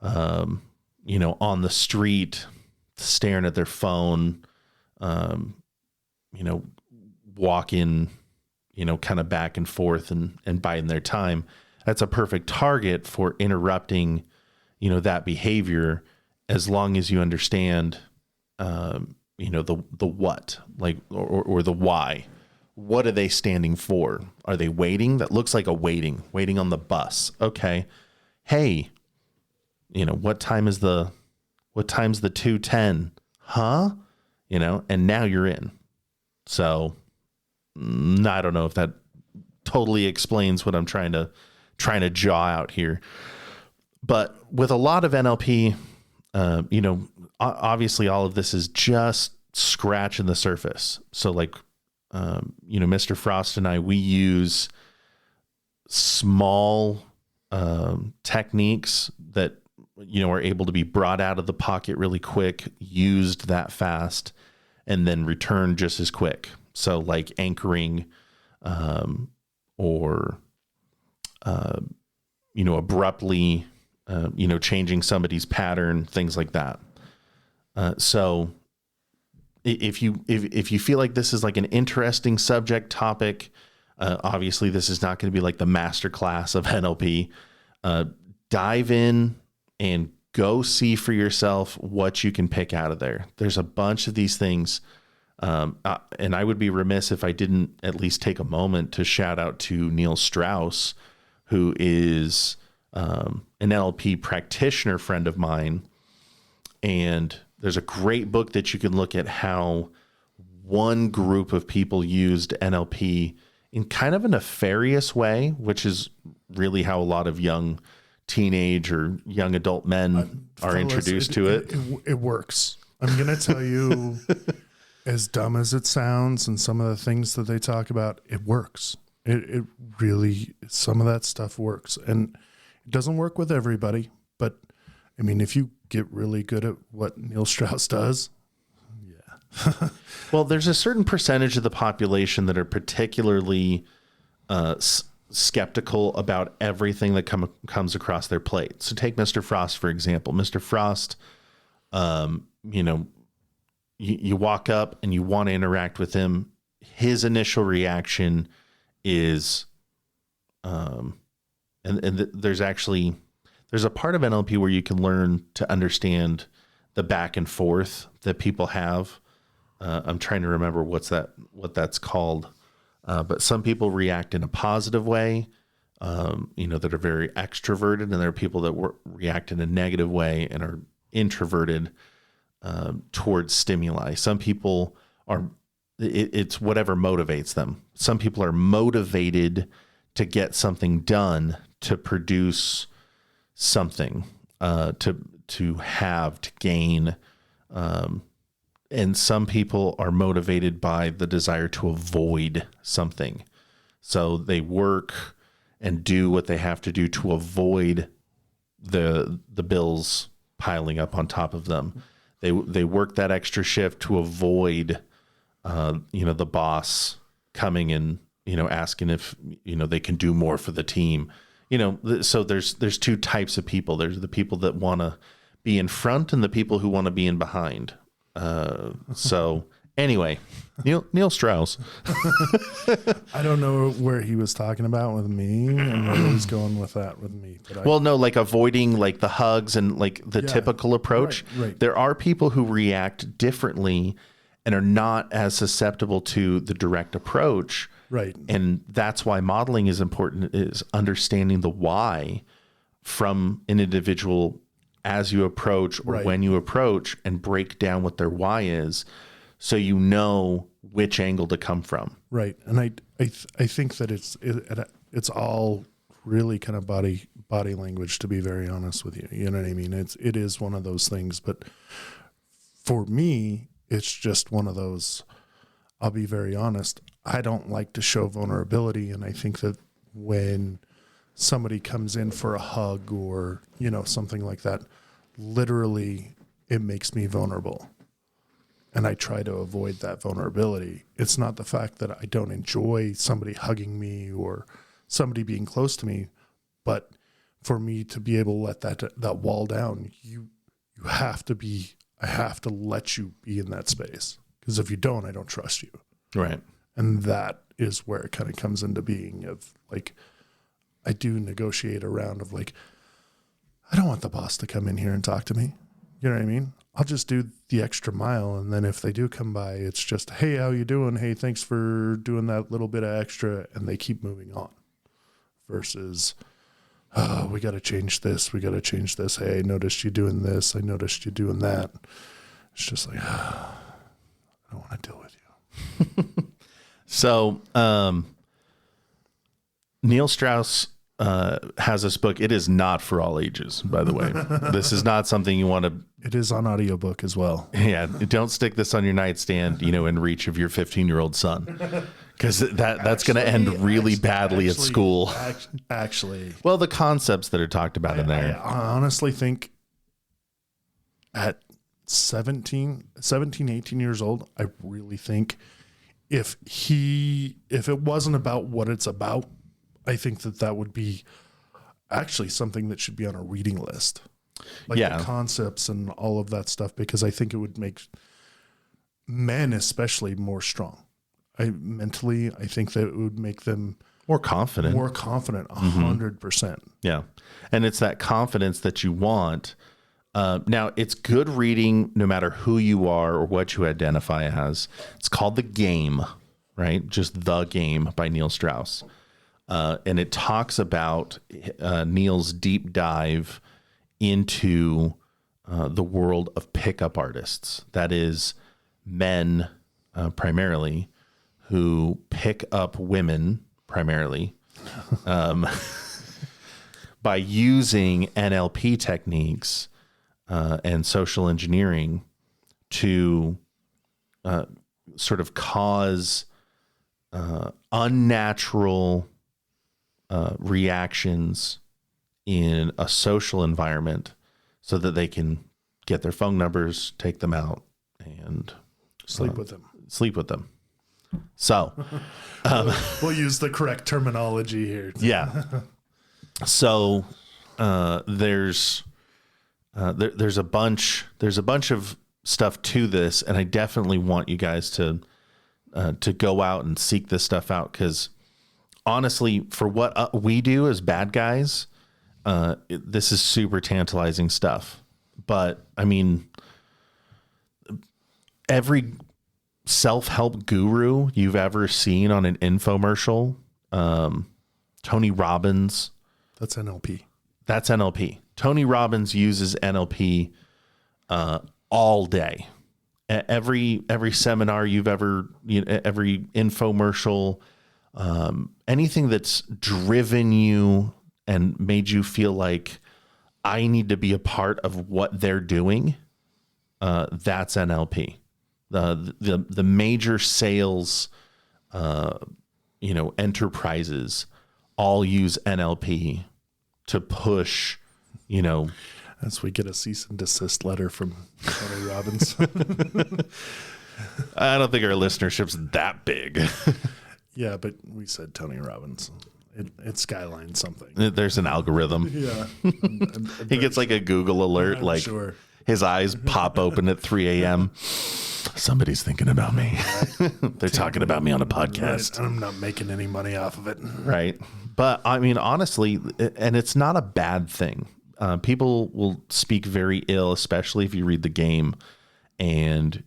on the street, staring at their phone, walking, kind of back and forth and biding their time, that's a perfect target for interrupting, that behavior, as long as you understand, the what, like, or the why. What are they standing for? Are they waiting? That looks like waiting on the bus. Okay. Hey, what time's the 2:10? Huh? And now you're in. So I don't know if that totally explains what I'm trying to jaw out here. But with a lot of NLP, obviously all of this is just scratching the surface. So like, Mr. Frost and I, we use small techniques that, are able to be brought out of the pocket really quick, used that fast, and then returned just as quick. So like anchoring, or, abruptly, changing somebody's pattern, things like that. So if you feel like this is like an interesting subject topic, obviously this is not going to be like the master class of NLP. Dive in and go see for yourself what you can pick out of there. There's a bunch of these things. And I would be remiss if I didn't at least take a moment to shout out to Neil Strauss, who is an NLP practitioner friend of mine. And there's a great book that you can look at how one group of people used NLP in kind of a nefarious way, which is really how a lot of young teenage or young adult men are introduced to it. It works. I'm going to tell you, as dumb as it sounds and some of the things that they talk about, it works. It really, some of that stuff works. And it doesn't work with everybody, but I mean, if you get really good at what Neil Strauss does, yeah. Well, there's a certain percentage of the population that are particularly skeptical about everything that comes across their plate. So take Mr. Frost, for example. Mr. Frost, you walk up and you want to interact with him. His initial reaction is, there's a part of NLP where you can learn to understand the back and forth that people have. I'm trying to remember what that's called. But some people react in a positive way, that are very extroverted, and there are people that react in a negative way and are introverted towards stimuli. Some people are, it's whatever motivates them. Some people are motivated to get something done, to produce something, to gain. And some people are motivated by the desire to avoid something. So they work and do what they have to do to avoid the bills piling up on top of them. They work that extra shift to avoid, the boss coming and, asking if, they can do more for the team. So there's two types of people. There's the people that want to be in front and the people who want to be in behind. So anyway, Neil Strauss. I don't know where he was talking about with me and where he's going with that with me. But Well, no, like avoiding like the hugs and like the typical approach. Right. There are people who react differently and are not as susceptible to the direct approach. Right. And that's why modeling is important, is understanding the why from an individual as you approach or Right. when you approach, and break down what their why is so you know which angle to come from. Right. And I think that it's all really kind of body language, to be very honest with you. You know what I mean? It is one of those things, but for me, it's just one of those, I'll be very honest, I don't like to show vulnerability. And I think that when somebody comes in for a hug or, you know, something like that, literally it makes me vulnerable. And I try to avoid that vulnerability. It's not the fact that I don't enjoy somebody hugging me or somebody being close to me, but for me to be able to let that wall down, you have to be, I have to let you be in that space. Because if you don't, I don't trust you. Right. And that is where it kind of comes into being of like, I do negotiate around of like, I don't want the boss to come in here and talk to me. You know what I mean? I'll just do the extra mile. And then if they do come by, it's just, hey, how you doing? Hey, thanks for doing that little bit of extra. And they keep moving on versus, oh, we got to change this. We got to change this. Hey, I noticed you doing this. I noticed you doing that. It's just like, I don't want to deal with you. So, Neil Strauss has this book. It is not for all ages, by the way. This is not something you want to. It is on audiobook as well. Yeah, don't stick this on your nightstand, you know, in reach of your 15-year-old son, because that's going to end really badly at school. Actually, well, the concepts that are talked about in there. I honestly think at 17, 18 years old, I really think if it wasn't about what it's about, I think that would be actually something that should be on a reading list. Like the concepts and all of that stuff, because I think it would make men especially more strong. Mentally, I think that it would make them more confident, 100%. Yeah. And it's that confidence that you want. Now, it's good reading no matter who you are or what you identify as. It's called The Game, right? Just The Game by Neil Strauss. And it talks about Neil's deep dive into the world of pickup artists. That is, men primarily who pick up women primarily by using NLP techniques and social engineering to sort of cause unnatural reactions in a social environment so that they can get their phone numbers, take them out, and Sleep with them. So we'll use the correct terminology here. Yeah. So there's a bunch of stuff to this, and I definitely want you guys to go out and seek this stuff out, because honestly, for what we do as bad guys, this is super tantalizing stuff. But I mean, every self-help guru you've ever seen on an infomercial, Tony Robbins. That's NLP. That's NLP. Tony Robbins uses NLP all day. Every seminar you've ever, every infomercial, anything that's driven you and made you feel like I need to be a part of what they're doing, that's NLP. The major sales, enterprises all use NLP to push, As we get a cease and desist letter from Tony Robbins. I don't think our listenership's that big. Yeah, but we said Tony Robbins. It skylined something. There's an algorithm. Yeah. He gets like a Google alert, I'm like sure. his eyes pop open at 3 a.m. Somebody's thinking about me. They're talking about me on a podcast. Right, and I'm not making any money off of it. Right. But I mean, honestly, and it's not a bad thing. People will speak very ill, especially if you read the game and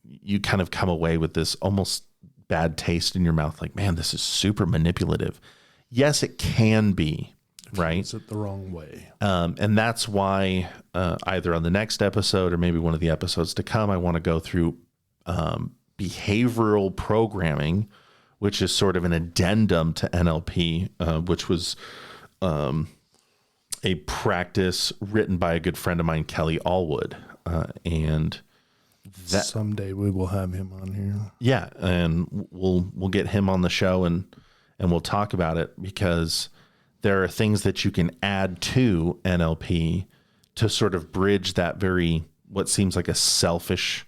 you kind of come away with this almost bad taste in your mouth. Like, man, this is super manipulative. Yes, it can be, right? It's it the wrong way. And that's why either on the next episode or maybe one of the episodes to come, I want to go through behavioral programming, which is sort of an addendum to NLP, which was a practice written by a good friend of mine, Kelly Allwood. And that someday we will have him on here. Yeah, and we'll get him on the show and we'll talk about it, because there are things that you can add to NLP to sort of bridge that very, what seems like a selfish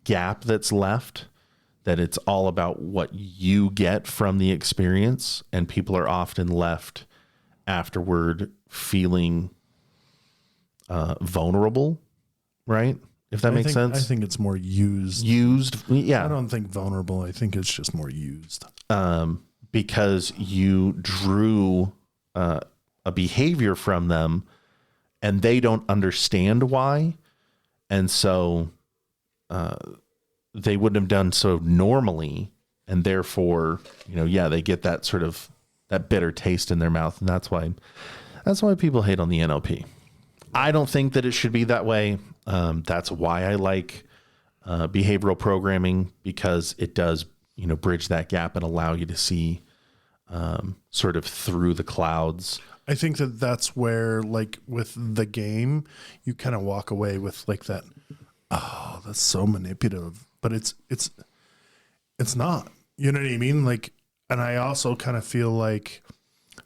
gap that's left, that it's all about what you get from the experience, and people are often left afterward feeling vulnerable, right? If that makes sense. I think it's more used. Yeah. I don't think vulnerable. I think it's just more used. Because you drew a behavior from them and they don't understand why. And so they wouldn't have done so normally. And therefore, they get that sort of that bitter taste in their mouth. And that's why people hate on the NLP. I don't think that it should be that way. That's why I like behavioral programming, because it does, bridge that gap and allow you to see sort of through the clouds. I think that's where, like with the game, you kind of walk away with like that. Oh, that's so manipulative, but it's not. You know what I mean? Like, and I also kind of feel like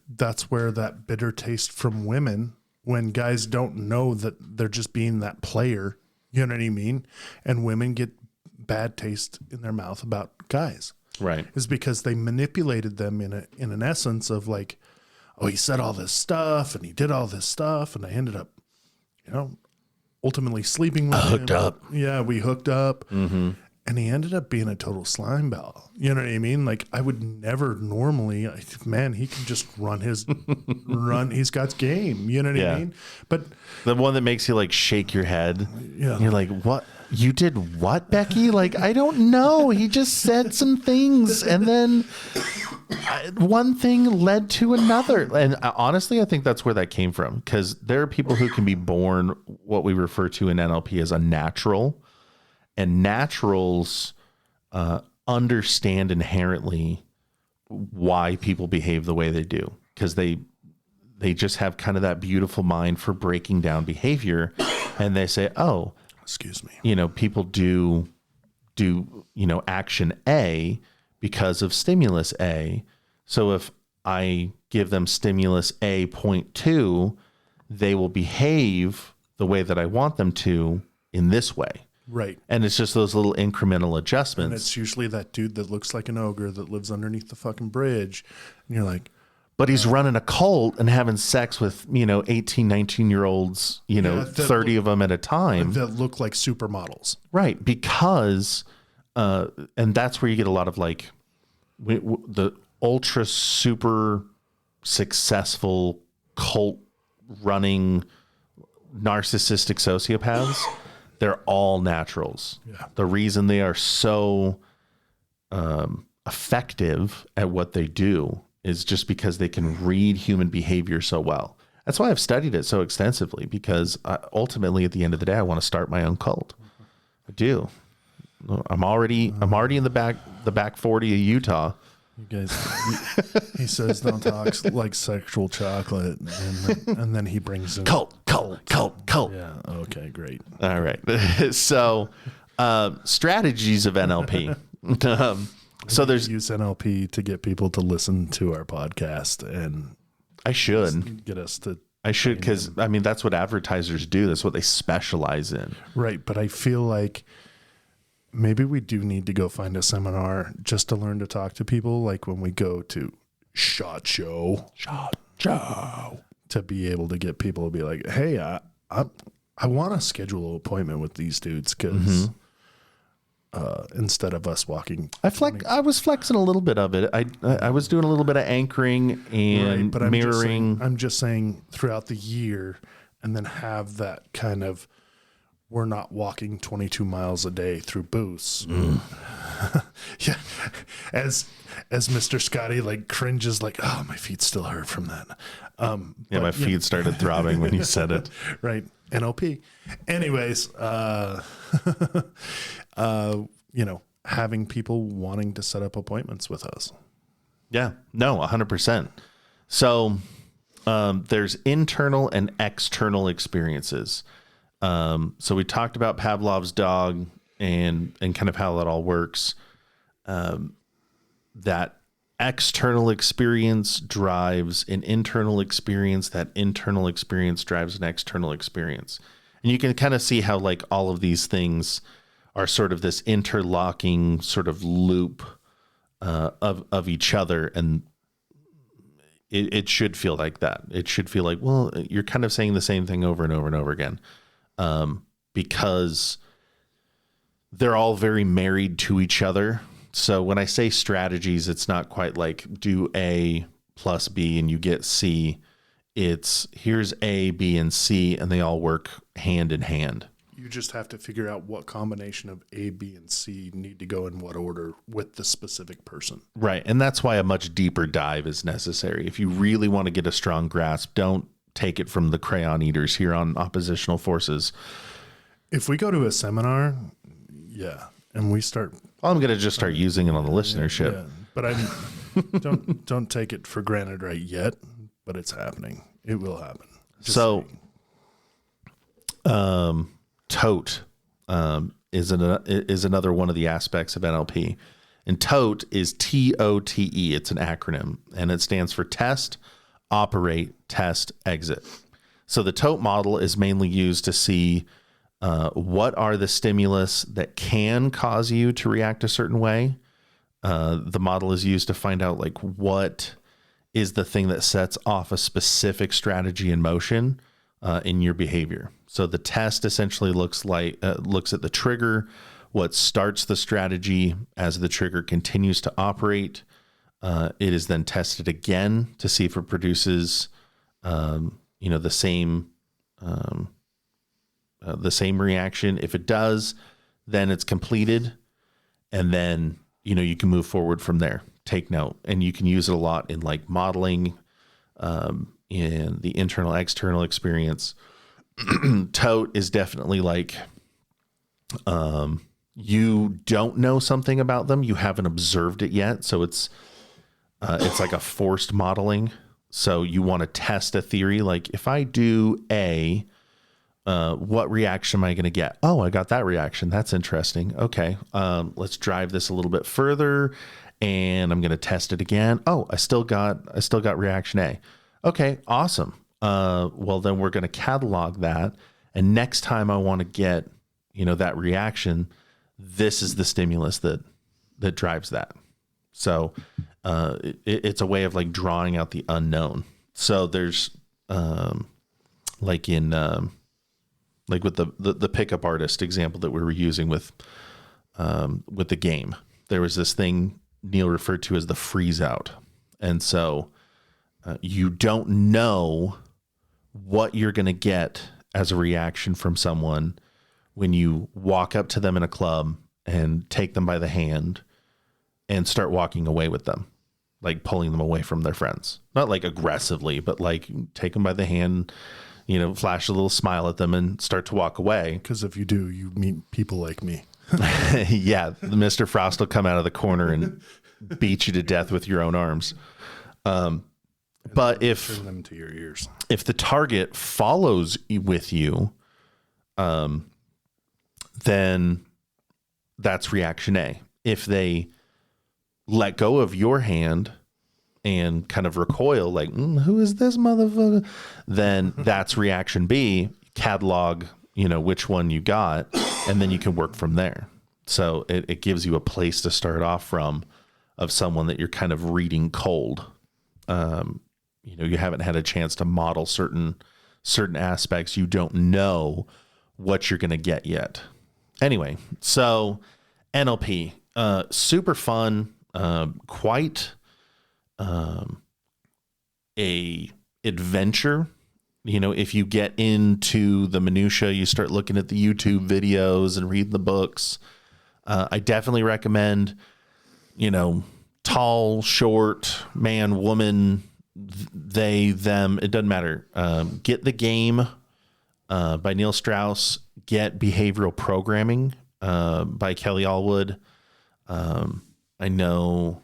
that's where that bitter taste from women, when guys don't know that they're just being that player, you know what I mean? And women get bad taste in their mouth about guys. Right. Is because they manipulated them in an essence of like, oh, he said all this stuff and he did all this stuff, and I ended up, ultimately sleeping with him. Hooked up. Yeah, we hooked up. Mm-hmm. And he ended up being a total slime ball. You know what I mean? Like, I would never normally, he can just run. He's got game. You know what I mean? But the one that makes you like shake your head. Yeah. And you're like, what? You did what, Becky? Like, I don't know. He just said some things, and then one thing led to another. And honestly, I think that's where that came from, because there are people who can be born what we refer to in NLP as a natural. And naturals understand inherently why people behave the way they do, because they just have kind of that beautiful mind for breaking down behavior, and they say, oh, excuse me, people do action A because of stimulus A. So if I give them stimulus A 0.2, they will behave the way that I want them to in this way. Right. And it's just those little incremental adjustments. And it's usually that dude that looks like an ogre that lives underneath the fucking bridge. And you're like, but he's running a cult and having sex with, 18, 19-year-olds, 30 of them at a time. That look like supermodels. Right. Because, and that's where you get a lot of like the ultra super successful cult running narcissistic sociopaths. They're all naturals. Yeah. The reason they are so effective at what they do is just because they can read human behavior so well. That's why I've studied it so extensively, because ultimately, at the end of the day, I want to start my own cult. I do. I'm already in the back 40 of Utah. You guys, he says don't talk like sexual chocolate, and then he brings in cult. Yeah. Okay. Great. All right. So, strategies of NLP. So there's use NLP to get people to listen to our podcast, and I should get us to. I should, because that's what advertisers do. That's what they specialize in. Right. But I feel like maybe we do need to go find a seminar just to learn to talk to people. Like when we go to SHOT Show, to be able to get people to be like, hey, I want to schedule an appointment with these dudes because instead of us walking, I was flexing a little bit of it. I was doing a little bit of anchoring and but mirroring. I'm just saying throughout the year, and then have that kind of, we're not walking 22 miles a day through booths. Yeah. As Mr. Scotty like cringes, like, oh, my feet still hurt from that. My feet started throbbing when you said it. Right. NLP. Anyways, having people wanting to set up appointments with us. Yeah, no, 100%. So there's internal and external experiences. So we talked about Pavlov's dog and kind of how that all works. That external experience drives an internal experience. That internal experience drives an external experience. And you can kind of see how like all of these things are sort of this interlocking sort of loop of each other. And it should feel like that. It should feel like, well, you're kind of saying the same thing over and over and over again. Because they're all very married to each other. So when I say strategies, it's not quite like do A plus B and you get C. It's here's A, B, and C, and they all work hand in hand. You just have to figure out what combination of A, B, and C need to go in what order with the specific person. Right. And that's why a much deeper dive is necessary. If you really want to get a strong grasp, don't take it from the crayon eaters here on oppositional forces. If we go to a seminar, and we start, I'm going to just start using it on the listenership. Yeah, but I don't take it for granted right yet, but it's happening. It will happen. Just TOTE is another one of the aspects of NLP. And TOTE is TOTE. It's an acronym, and it stands for test, operate, test, exit. So the TOTE model is mainly used to see what are the stimulus that can cause you to react a certain way. The model is used to find out like what is the thing that sets off a specific strategy in motion in your behavior. So the test essentially looks at the trigger, what starts the strategy as the trigger continues to operate. It is then tested again to see if it produces, the same reaction. If it does, then it's completed. And then, you can move forward from there. Take note. And you can use it a lot in like modeling, in the internal, external experience. TOTE is definitely like, you don't know something about them. You haven't observed it yet. So it's like a forced modeling. So you want to test a theory. Like if I do A, what reaction am I going to get? Oh, I got that reaction. That's interesting. Okay. Let's drive this a little bit further and I'm going to test it again. Oh, I still got reaction A. Okay. Awesome. Well, then we're going to catalog that. And next time I want to get, that reaction, this is the stimulus that drives that. So, it's a way of like drawing out the unknown. So there's, like with the pickup artist example that we were using with the game, there was this thing Neil referred to as the freeze out. And so you don't know what you're going to get as a reaction from someone when you walk up to them in a club and take them by the hand and start walking away with them, like pulling them away from their friends, not like aggressively, but like take them by the hand, flash a little smile at them and start to walk away. Because if you do, you meet people like me. Yeah. Mr. Frost will come out of the corner and beat you to death with your own arms. But if turn them to your ears, if the target follows with you, then that's reaction A. If they let go of your hand and kind of recoil, like, who is this motherfucker? Then that's reaction B. Catalog, which one you got, and then you can work from there. So it gives you a place to start off from, of someone that you're kind of reading cold. You haven't had a chance to model certain aspects. You don't know what you're going to get yet. Anyway, so NLP, super fun, quite a adventure. If you get into the minutia, you start looking at the YouTube videos and reading the books. I definitely recommend, tall, short, man, woman, they, them, it doesn't matter. Get The Game by Neil Strauss. Get Behavioral Programming by Kelly Allwood. I know,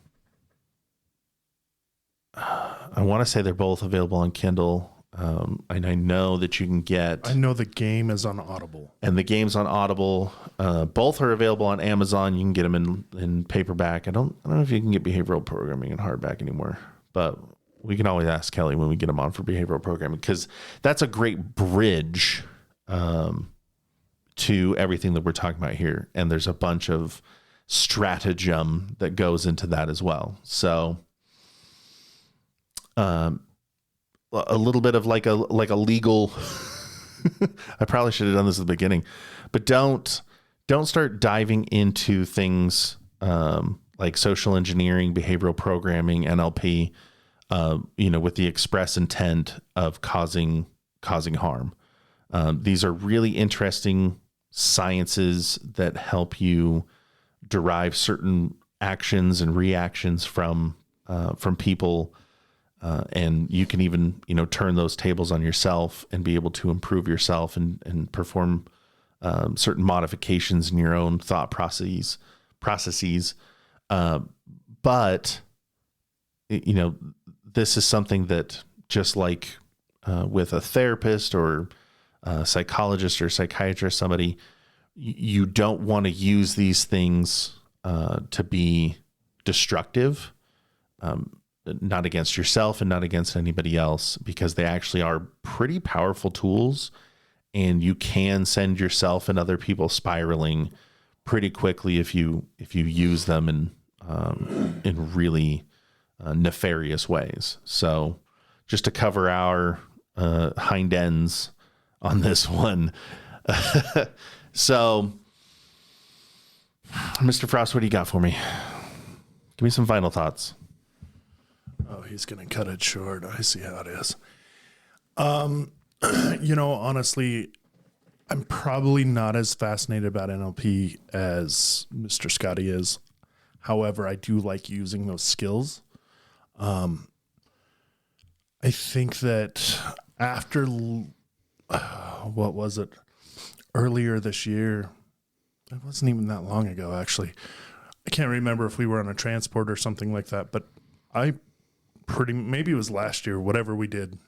I want to say they're both available on Kindle. And I know that you can get... I know The Game is on Audible. And The Game's on Audible. Both are available on Amazon. You can get them in paperback. I don't know if you can get Behavioral Programming in hardback anymore, but we can always ask Kelly when we get them on for Behavioral Programming, because that's a great bridge to everything that we're talking about here. And there's a bunch of stratagem that goes into that as well. So a little bit of like a legal I probably should have done this at the beginning, but don't start diving into things like social engineering, behavioral programming, NLP, with the express intent of causing harm. These are really interesting sciences that help you derive certain actions and reactions from people. And you can even, turn those tables on yourself and be able to improve yourself and perform certain modifications in your own thought processes. But this is something that, just like with a therapist or a psychologist or psychiatrist, somebody, you don't want to use these things to be destructive. Not against yourself and not against anybody else, because they actually are pretty powerful tools, and you can send yourself and other people spiraling pretty quickly if you use them in really nefarious ways. So just to cover our hind ends on this one. So Mr. Frost, what do you got for me? Give me some final thoughts. Oh, he's going to cut it short. I see how it is. Honestly, I'm probably not as fascinated about NLP as Mr. Scotty is. However, I do like using those skills. I think that after, what was it? Earlier this year, it wasn't even that long ago, actually. I can't remember if we were on a transport or something like that, but maybe it was last year, whatever we did,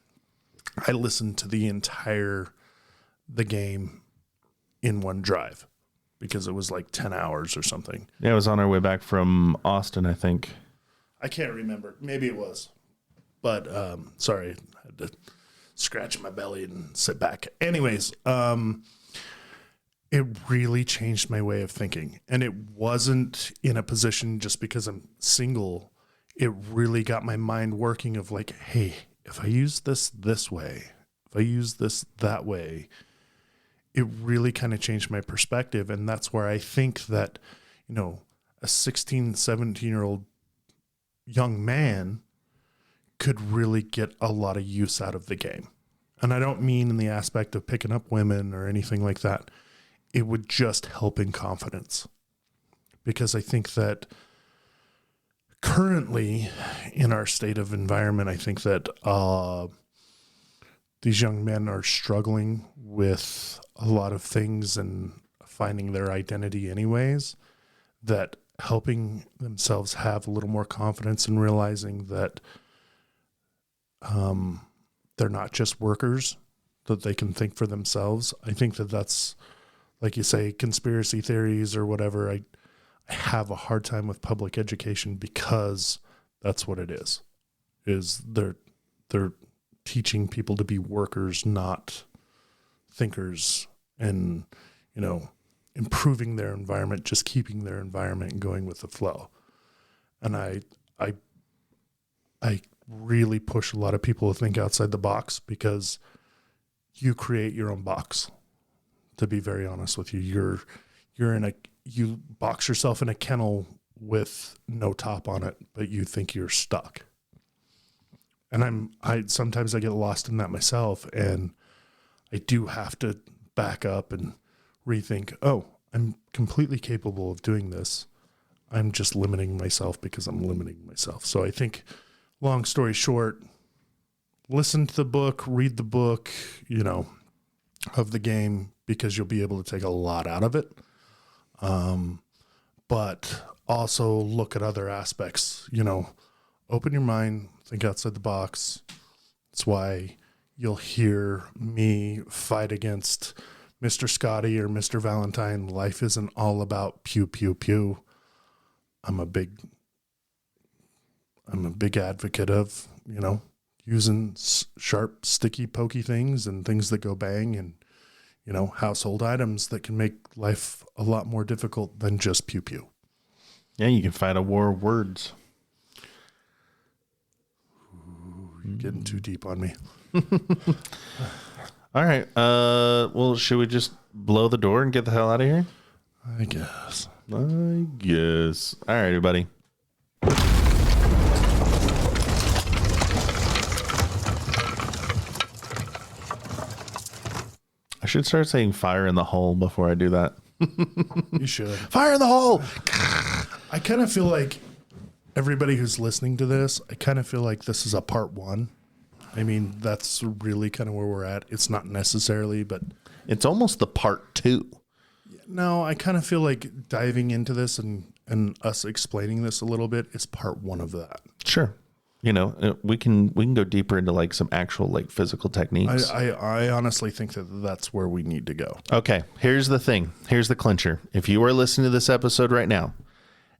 I listened to the Game in one drive, because it was like 10 hours or something. Yeah, it was on our way back from Austin, I think. I can't remember. Maybe it was. But, sorry, I had to scratch my belly and sit back. Anyways, it really changed my way of thinking. And it wasn't in a position just because I'm single. It really got my mind working of like, hey, if I use this way, if I use this that way, it really kind of changed my perspective. And that's where I think that, a 16, 17-year-old young man could really get a lot of use out of the game. And I don't mean in the aspect of picking up women or anything like that. It would just help in confidence. Because I think that currently in our state of environment, I think that these young men are struggling with a lot of things and finding their identity anyways, that helping themselves have a little more confidence and realizing that they're not just workers, that they can think for themselves. I think that that's, like you say, conspiracy theories or whatever. I have a hard time with public education, because that's what it is they're teaching people to be workers, not thinkers. And, improving their environment, just keeping their environment and going with the flow. And I really push a lot of people to think outside the box, because you create your own box. To be very honest with you, you box yourself in a kennel with no top on it, but you think you're stuck. And sometimes I get lost in that myself, and I do have to back up and rethink, oh, I'm completely capable of doing this. I'm just limiting myself because I'm limiting myself. So I think, long story short, listen to the book, read the book, of the game, because you'll be able to take a lot out of it. But also look at other aspects, open your mind, think outside the box. That's why you'll hear me fight against Mr. Scotty or Mr. Valentine. Life isn't all about pew, pew, pew. I'm a big advocate of, using sharp, sticky, pokey things and things that go bang, and, household items that can make life a lot more difficult than just pew, pew. Yeah, you can fight a war of words. Ooh, you're getting too deep on me. All right. Well, should we just blow the door and get the hell out of here? I guess. All right, everybody. I should start saying fire in the hole before I do that. You should. Fire in the hole! I kind of feel like everybody who's listening to this, I kind of feel like this is a part one. I mean, that's really kind of where we're at. It's not necessarily, but it's almost the part two. No, I kind of feel like diving into this and us explaining this a little bit is part one of that. Sure. We can go deeper into like some actual like physical techniques. I honestly think that that's where we need to go. Okay. Here's the thing. Here's the clincher. If you are listening to this episode right now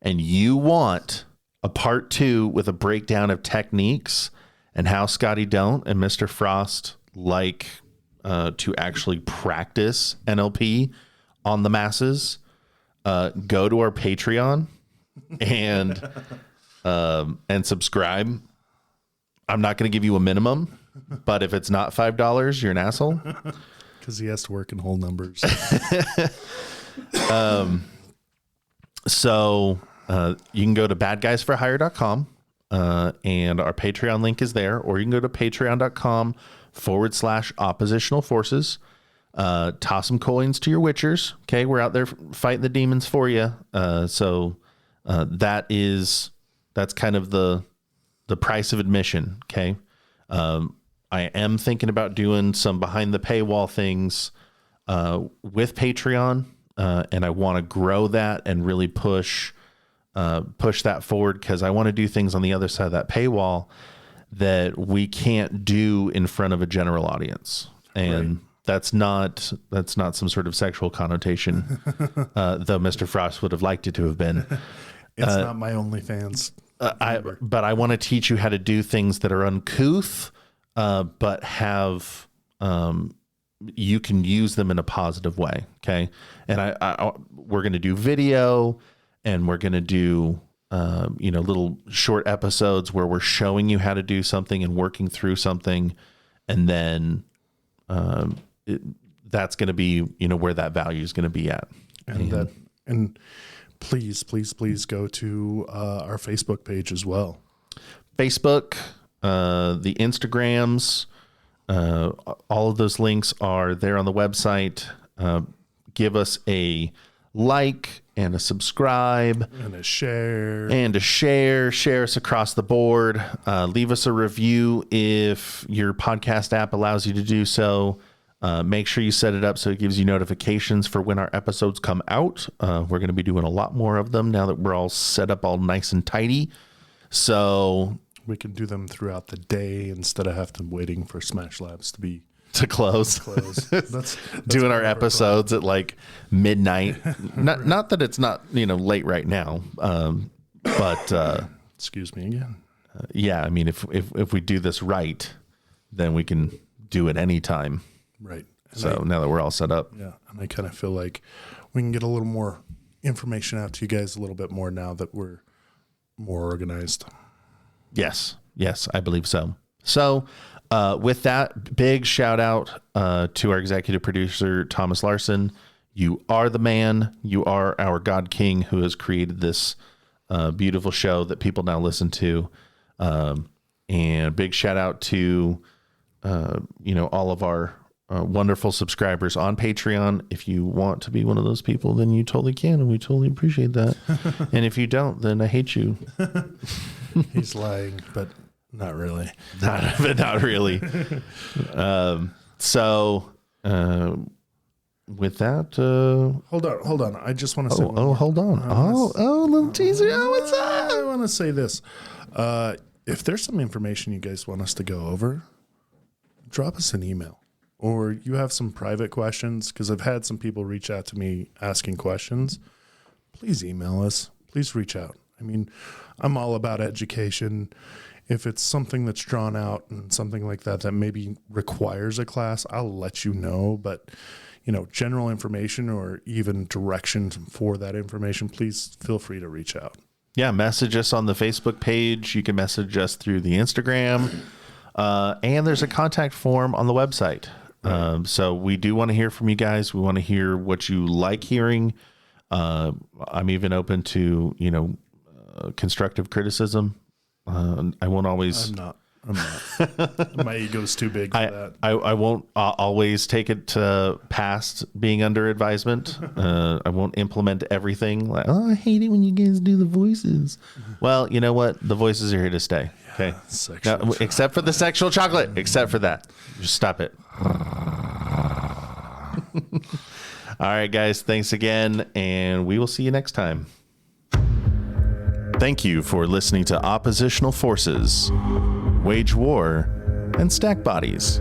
and you want a part two with a breakdown of techniques and how Scotty Don't and Mr. Frost like to actually practice NLP on the masses, go to our Patreon and subscribe. I'm not going to give you a minimum, but if it's not $5, you're an asshole. Because he has to work in whole numbers. So you can go to badguysforhire.com and our Patreon link is there, or you can go to patreon.com/oppositional forces. Toss some coins to your witchers. Okay. We're out there fighting the demons for you. So that's kind of the price of admission. Okay. I am thinking about doing some behind the paywall things with Patreon. And I want to grow that and really push that forward, because I want to do things on the other side of that paywall that we can't do in front of a general audience. And right. That's not some sort of sexual connotation, though Mr. Frost would have liked it to have been. It's not my OnlyFans. But I want to teach you how to do things that are uncouth, but have you can use them in a positive way. Okay, and we're going to do video, and we're going to do little short episodes where we're showing you how to do something and working through something, and then that's going to be where that value is going to be at. And please go to our Facebook page as well. Facebook, the Instagrams, all of those links are there on the website. Give us a like and a subscribe and a share share us across the board. Leave us a review if your podcast app allows you to do so. Make sure you set it up so it gives you notifications for when our episodes come out. We're going to be doing a lot more of them now that we're all set up all nice and tidy. So we can do them throughout the day instead of having waiting for Smash Labs to close. That's doing our episodes at like midnight. not that it's not, late right now. But excuse me again. Yeah. I mean, if we do this right, then we can do it anytime. Right. So now that we're all set up. Yeah. And I kind of feel like we can get a little more information out to you guys a little bit more now that we're more organized. Yes, I believe so. So with that, big shout out to our executive producer, Thomas Larson. You are the man. You are our God King who has created this beautiful show that people now listen to. And big shout out to, all of our wonderful subscribers on Patreon. If you want to be one of those people, then you totally can. And we totally appreciate that. And if you don't, then I hate you. He's lying, but not really. Not really. With that, hold on. I just want to say. Hold on. Little teaser. What's up? I want to say this. If there's some information you guys want us to go over, drop us an email, or you have some private questions, because I've had some people reach out to me asking questions. Please email us. Please reach out. I mean, I'm all about education. If it's something that's drawn out and something like that that maybe requires a class, I'll let you know. But, general information or even directions for that information, please feel free to reach out. Yeah, message us on the Facebook page. You can message us through the Instagram. And there's a contact form on the website. Right. So we do want to hear from you guys. We want to hear what you like hearing. I'm even open to, constructive criticism. I won't always. I'm not. My ego's too big for that. I won't always take it past being under advisement. I won't implement everything. Like, I hate it when you guys do the voices. Well, you know what? The voices are here to stay. Okay. Now, except for the sexual chocolate. Except for that. Just stop it. All right, guys. Thanks again, and we will see you next time. Thank you for listening to Oppositional Forces, Wage War, and Stack Bodies.